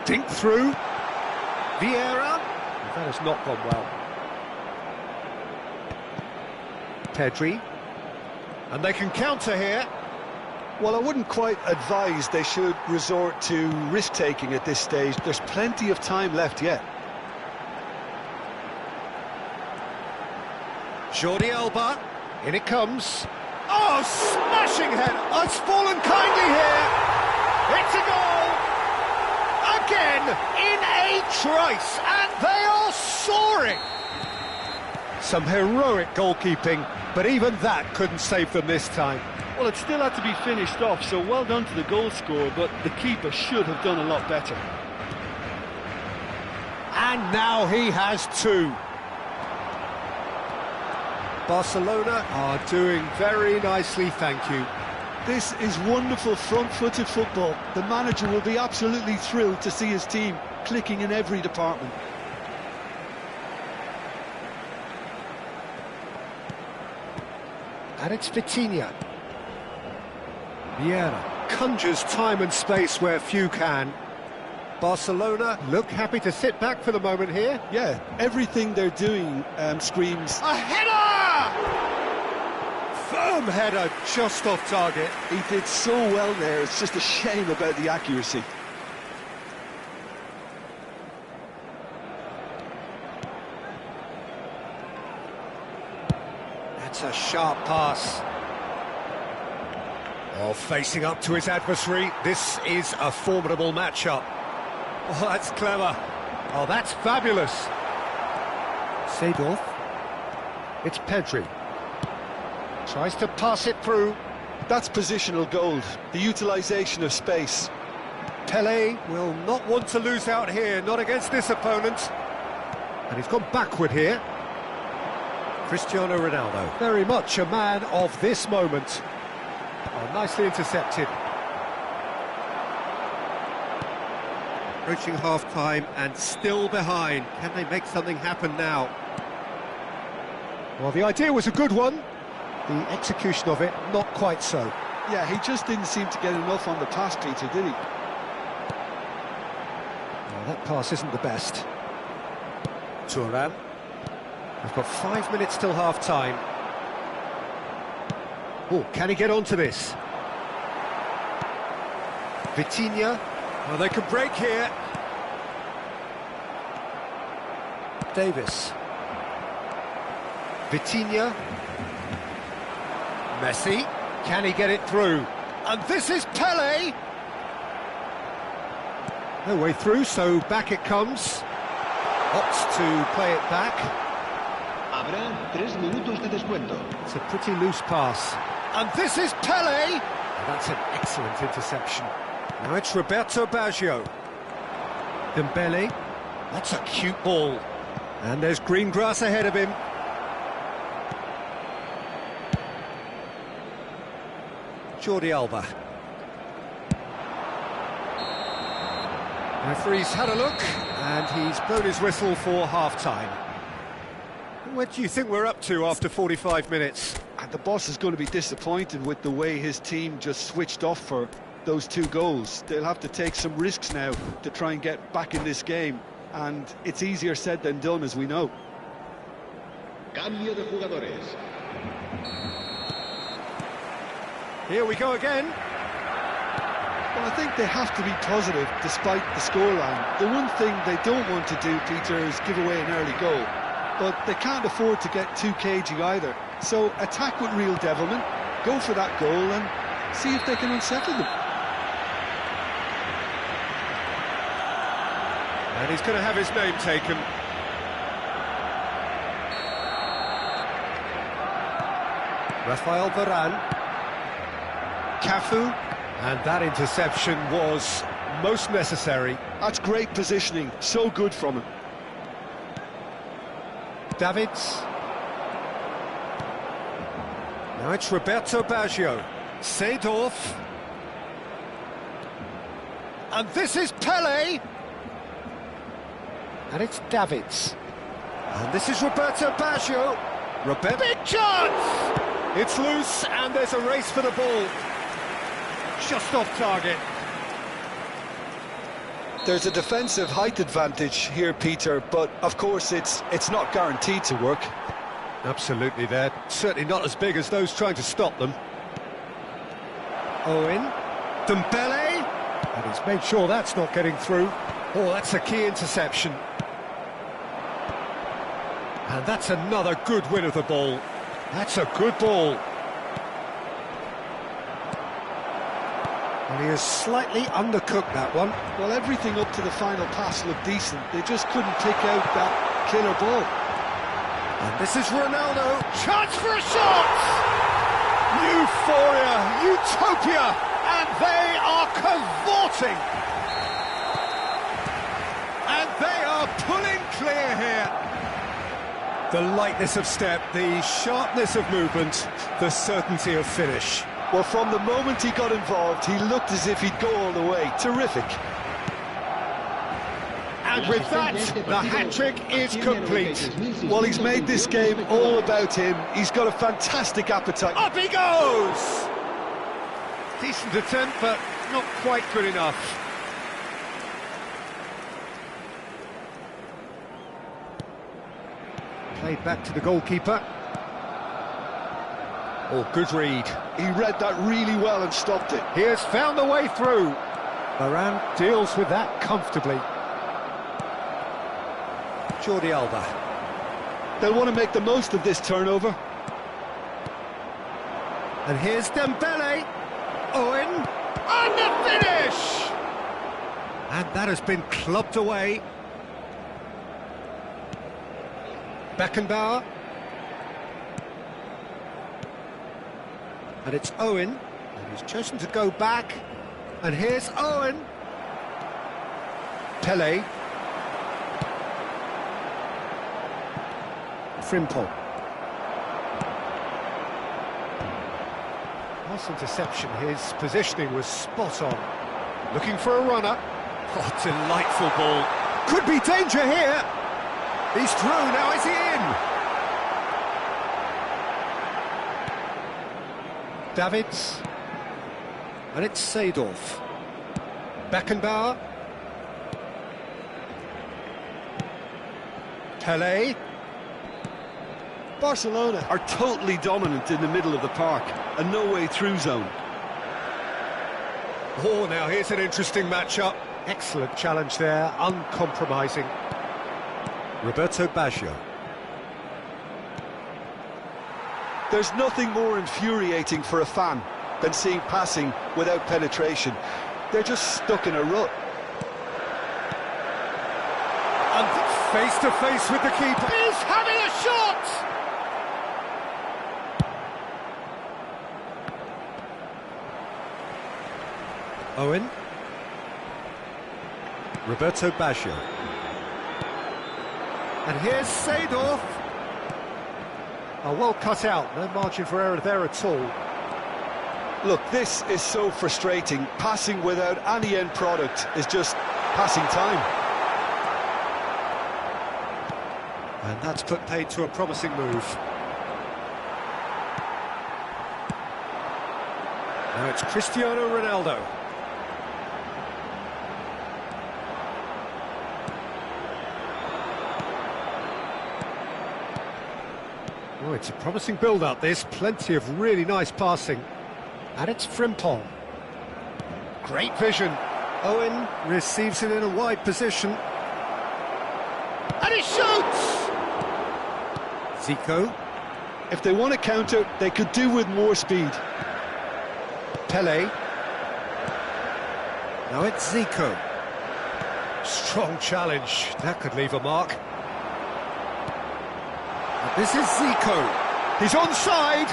Speaker 1: Dink through. Vieira. That has not gone well. Pedri. And they can counter here.
Speaker 2: Well, I wouldn't quite advise they should resort to risk-taking at this stage. There's plenty of time left yet.
Speaker 1: Jordi Alba. In it comes. Oh, smashing head! Oh, it's fallen kindly here! It's a goal! Again, in a trice, and they are soaring! Some heroic goalkeeping, but even that couldn't save them this time.
Speaker 2: Well, it still had to be finished off, so well done to the goal scorer, but the keeper should have done a lot better.
Speaker 1: And now he has 2. Barcelona are doing very nicely, thank you.
Speaker 2: This is wonderful front-footed football. The manager will be absolutely thrilled to see his team clicking in every department.
Speaker 1: And it's Vitinha. Vieira conjures time and space where few can. Barcelona look happy to sit back for the moment here.
Speaker 2: Yeah, everything they're doing screams...
Speaker 1: A header! Boom! Header just off target.
Speaker 2: He did so well there, it's just a shame about the accuracy.
Speaker 1: That's a sharp pass. Oh, facing up to his adversary, this is a formidable matchup. Oh, that's clever. Oh, that's fabulous. Seedorf. It's Pedri. Tries to pass it through.
Speaker 2: That's positional gold, the utilisation of space.
Speaker 1: Pelé will not want to lose out here, not against this opponent. And he's gone backward here. Cristiano Ronaldo, very much a man of this moment. Oh, nicely intercepted. Approaching half-time and still behind. Can they make something happen now? Well, the idea was a good one. The execution of it, not quite so.
Speaker 2: Yeah, he just didn't seem to get enough on the pass, Peter, did he?
Speaker 1: Well, that pass isn't the best. Thuram. We've got 5 minutes till half-time. Oh, can he get onto this? Vitinha. Well, they can break here. Davis. Vitinha. Messi. Can he get it through? And this is Pelé! No way through, so back it comes. Opts to play it back.
Speaker 4: Habrá 3 minutos de descuento.
Speaker 1: It's a pretty loose pass. And this is Pelé! That's an excellent interception. Now it's Roberto Baggio. Dembele. That's a cute ball. And there's green grass ahead of him. Jordi Alba. Referee's had a look, and he's blown his whistle for half-time. What do you think we're up to after 45 minutes?
Speaker 2: And the boss is going to be disappointed with the way his team just switched off for those 2 goals. They'll have to take some risks now to try and get back in this game, and it's easier said than done, as we know.
Speaker 4: Cambio de jugadores.
Speaker 1: Here we go again.
Speaker 2: Well, I think they have to be positive despite the scoreline. The one thing they don't want to do, Peter, is give away an early goal. But they can't afford to get too cagey either. So attack with real devilment, go for that goal and see if they can unsettle them.
Speaker 1: And he's going to have his name taken. Rafael Varane. Cafu. And that interception was most necessary.
Speaker 2: That's great positioning, so good from him.
Speaker 1: Davids. Now it's Roberto Baggio. Seedorf. And this is Pelé. And it's Davids. And this is Roberto Baggio. Big chance! It's loose and there's a race for the ball. Just off target.
Speaker 2: There's a defensive height advantage here, Peter, but of course it's not guaranteed to work.
Speaker 1: Absolutely, they're certainly not as big as those trying to stop them. Owen. Dembele. And he's made sure that's not getting through. Oh, that's a key interception. And that's another good win of the ball. That's a good ball. And he has slightly undercooked that one.
Speaker 2: Well, everything up to the final pass looked decent. They just couldn't pick out that killer ball.
Speaker 1: And this is Ronaldo. Chance for a shot! Euphoria, utopia, and they are cavorting. And they are pulling clear here. The lightness of step, the sharpness of movement, the certainty of finish.
Speaker 2: Well, from the moment he got involved, he looked as if he'd go all the way. Terrific.
Speaker 1: And with that, the hat-trick is complete.
Speaker 2: Well, he's made this game all about him. He's got a fantastic appetite.
Speaker 1: Up he goes! Decent attempt, but not quite good enough. Played back to the goalkeeper. Oh, good read.
Speaker 2: He read that really well and stopped it.
Speaker 1: He has found the way through. Varane deals with that comfortably. Jordi Alba.
Speaker 2: They'll want to make the most of this turnover.
Speaker 1: And here's Dembele. Owen. And the finish! And that has been clubbed away. Beckenbauer. And it's Owen. And he's chosen to go back. And here's Owen. Pele. Frimpong. Pass interception, his positioning was spot on. Looking for a runner. Oh, delightful ball. Could be danger here. He's through, now is he in? Davids. And it's Seedorf. Beckenbauer. Pele.
Speaker 2: Barcelona are totally dominant in the middle of the park, a no-way through zone.
Speaker 1: Oh, now here's an interesting matchup. Excellent challenge there, uncompromising. Roberto Baggio.
Speaker 2: There's nothing more infuriating for a fan than seeing passing without penetration. They're just stuck in a rut.
Speaker 1: And face to face with the keeper. He's having a shot! Owen. Roberto Baggio. And here's Seedorf. Oh, well cut out, no margin for error there at all.
Speaker 2: Look, this is so frustrating. Passing without any end product is just passing time.
Speaker 1: And that's put paid to a promising move. Now it's Cristiano Ronaldo. Oh, it's a promising build-up, this. Plenty of really nice passing. And it's Frimpong. Great vision. Owen receives it in a wide position. And he shoots! Zico.
Speaker 2: If they want to counter, they could do with more speed.
Speaker 1: Pele. Now it's Zico. Strong challenge. That could leave a mark. This is Zico. He's onside.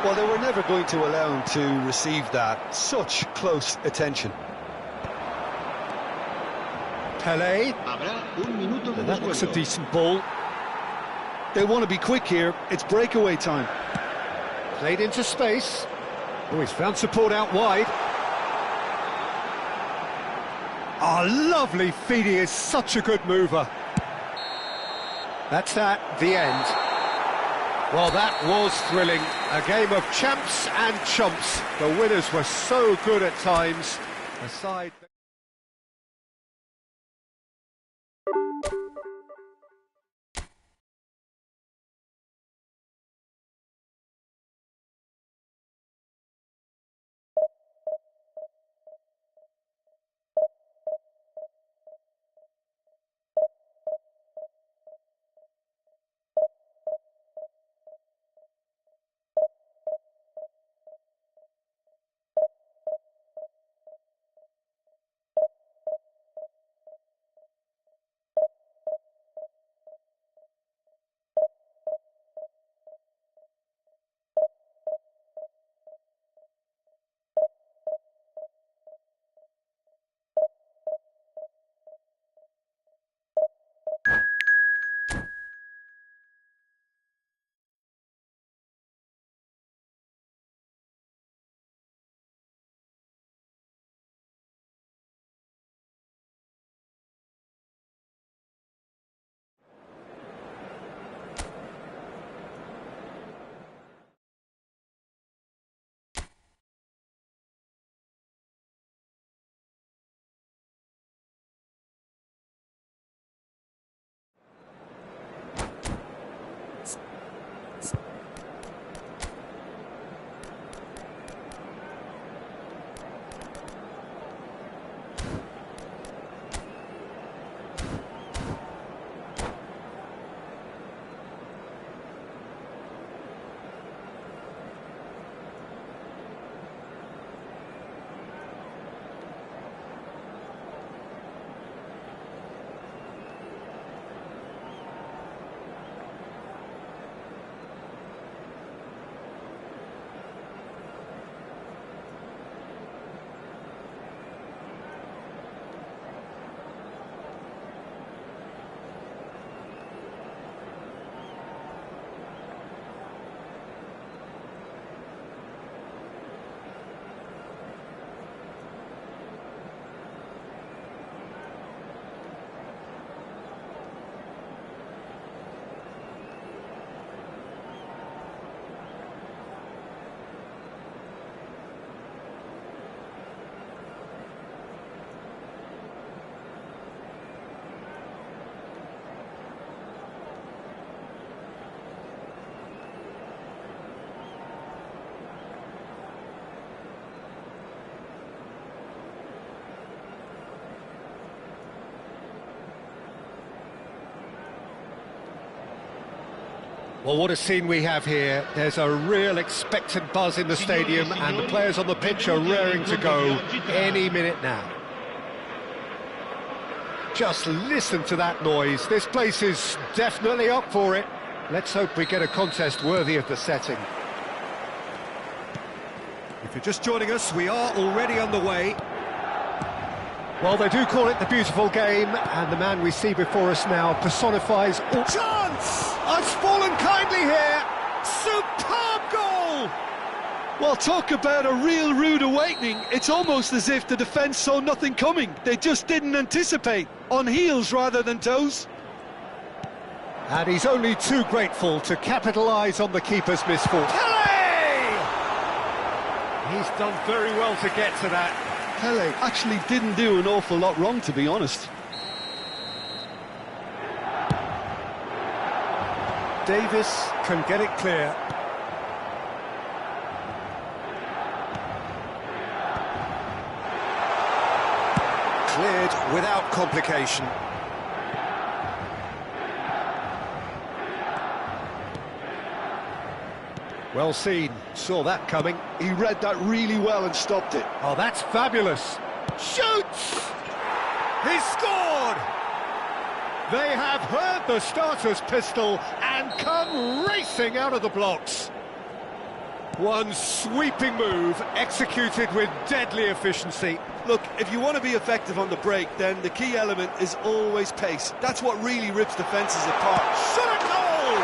Speaker 2: Well, they were never going to allow him to receive that. Such close attention.
Speaker 1: Pele.
Speaker 3: And
Speaker 1: that looks a decent ball.
Speaker 2: They want to be quick here. It's breakaway time.
Speaker 1: Played into space. Oh, he's found support out wide. Oh, lovely feed. He is such a good mover. That's that, the end. Well, that was thrilling. A game of champs and chumps. The winners were so good at times. Aside... Well, what a scene we have here. There's a real expectant buzz in the stadium, and the players on the pitch are raring to go any minute now. Just listen to that noise. This place is definitely up for it. Let's hope we get a contest worthy of the setting. If you're just joining us, we are already underway. Well, they do call it the beautiful game, and the man we see before us now personifies all... Chance! I've fallen kindly here! Superb goal!
Speaker 2: Well, talk about a real rude awakening. It's almost as if the defence saw nothing coming. They just didn't anticipate. On heels rather than toes.
Speaker 1: And he's only too grateful to capitalise on the keeper's misfortune. Pele! He's done very well to get to that.
Speaker 2: Pele actually didn't do an awful lot wrong, to be honest.
Speaker 1: Davis can get it clear. Cleared without complication. Well seen, saw that coming.
Speaker 2: He read that really well and stopped it.
Speaker 1: Oh, that's fabulous. Shoots! He scored! They have heard the starter's pistol and come racing out of the blocks. One sweeping move, executed with deadly efficiency.
Speaker 2: Look, if you want to be effective on the break, then the key element is always pace. That's what really rips defences apart.
Speaker 1: Shot at goal!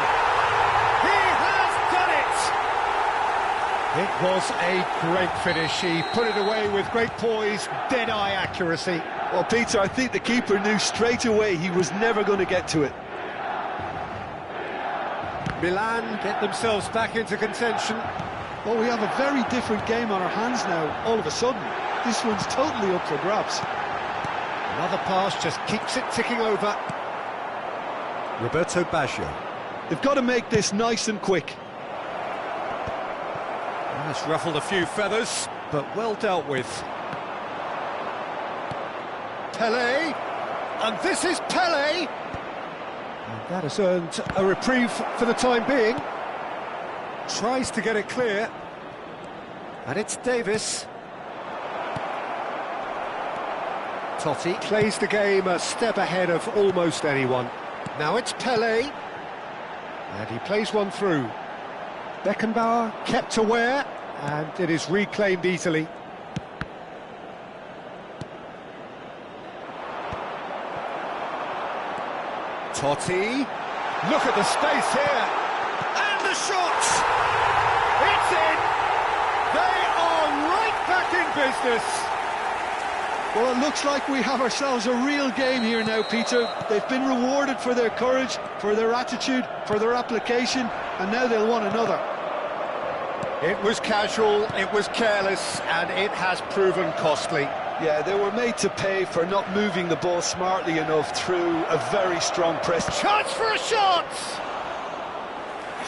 Speaker 1: He has done it! It was a great finish. He put it away with great poise, dead-eye accuracy.
Speaker 2: Well, Peter, I think the keeper knew straight away he was never going to get to it.
Speaker 1: Milan get themselves back into contention.
Speaker 2: Well, we have a very different game on our hands now, all of a sudden. This one's totally up for grabs.
Speaker 1: Another pass just keeps it ticking over. Roberto Baggio.
Speaker 2: They've got to make this nice and quick.
Speaker 1: That's ruffled a few feathers, but well dealt with. Pele, and this is Pele. And that has earned a reprieve for the time being. Tries to get it clear. And it's Davis. Totti plays the game a step ahead of almost anyone. Now it's Pele. And he plays one through. Beckenbauer kept aware, and it is reclaimed easily. Totti. Look at the space here. And the shot! It's in! They are right back in business.
Speaker 2: Well, it looks like we have ourselves a real game here now, Peter. They've been rewarded for their courage, for their attitude, for their application, and now they'll want another.
Speaker 1: It was casual, it was careless, and it has proven costly.
Speaker 2: Yeah, they were made to pay for not moving the ball smartly enough through a very strong press.
Speaker 1: Chance for a shot!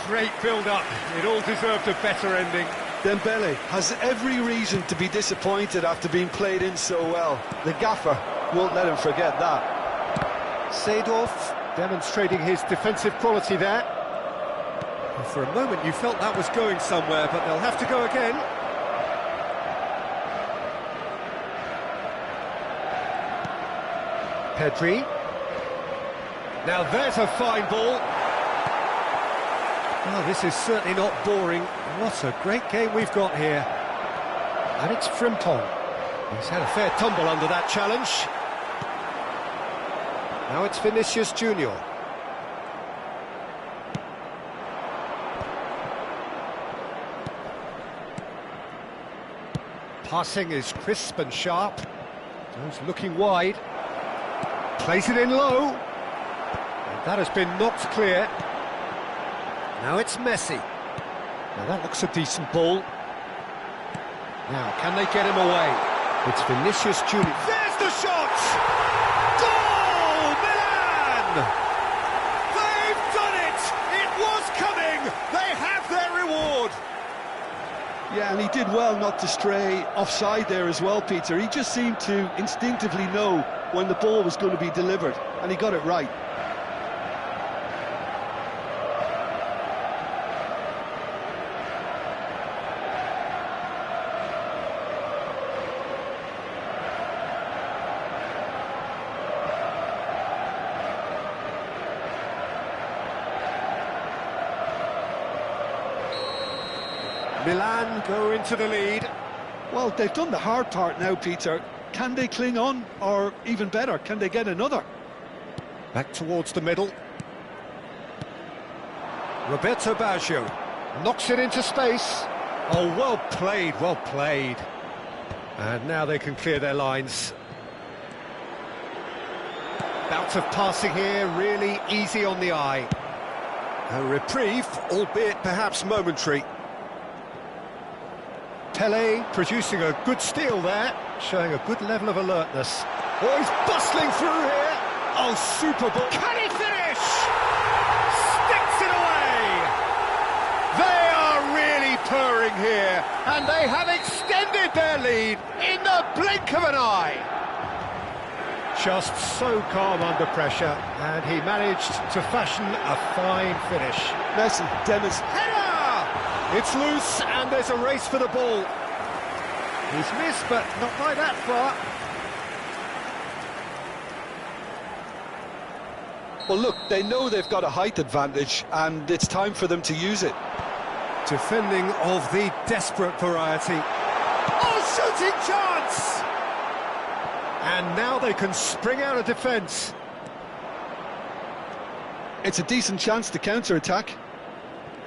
Speaker 1: Great build-up, it all deserved a better ending.
Speaker 2: Dembele has every reason to be disappointed after being played in so well. The gaffer won't let him forget that.
Speaker 1: Seedorf demonstrating his defensive quality there. And for a moment you felt that was going somewhere, but they'll have to go again. Pedri. Now there's a fine ball. Oh, this is certainly not boring. What a great game we've got here. And it's Frimpong. He's had a fair tumble under that challenge. Now it's Vinicius Junior. Passing is crisp and sharp. Goes looking wide. Plays it in low. And that has been knocked clear. Now it's Messi. Now that looks a decent ball. Now, can they get him away? It's Vinicius Junior. There's the shot! Goal! Milan! They've done it! It was coming! They have their reward!
Speaker 2: Yeah, and he did well not to stray offside there as well, Peter. He just seemed to instinctively know when the ball was going to be delivered, and he got it right.
Speaker 1: Milan go into the lead.
Speaker 2: Well, they've done the hard part now, Peter. Can they cling on, or even better, can they get another?
Speaker 1: Back towards the middle. Roberto Baggio knocks it into space. Oh, well played, well played. And now they can clear their lines. Bout of passing here, really easy on the eye. A reprieve, albeit perhaps momentary. Pele producing a good steal there, showing a good level of alertness. Oh, he's bustling through here. Oh, super ball. Can he finish? Sticks it away. They are really purring here, and they have extended their lead in the blink of an eye. Just so calm under pressure, and he managed to fashion a fine finish.
Speaker 2: Messi, Dennis.
Speaker 1: Header! It's loose, and there's a race for the ball. He's missed, but not by that far.
Speaker 2: Well, look, they know they've got a height advantage, and it's time for them to use it.
Speaker 1: Defending of the desperate variety. Oh, shooting chance! And now they can spring out of defence.
Speaker 2: It's a decent chance to counter-attack.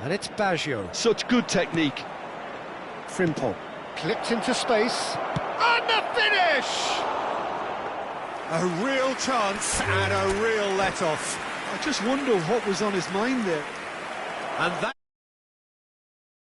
Speaker 1: And it's Baggio.
Speaker 2: Such good technique.
Speaker 1: Frimpong. Clipped into space. And the finish! A real chance and a real let-off.
Speaker 2: I just wonder what was on his mind there.
Speaker 1: And that...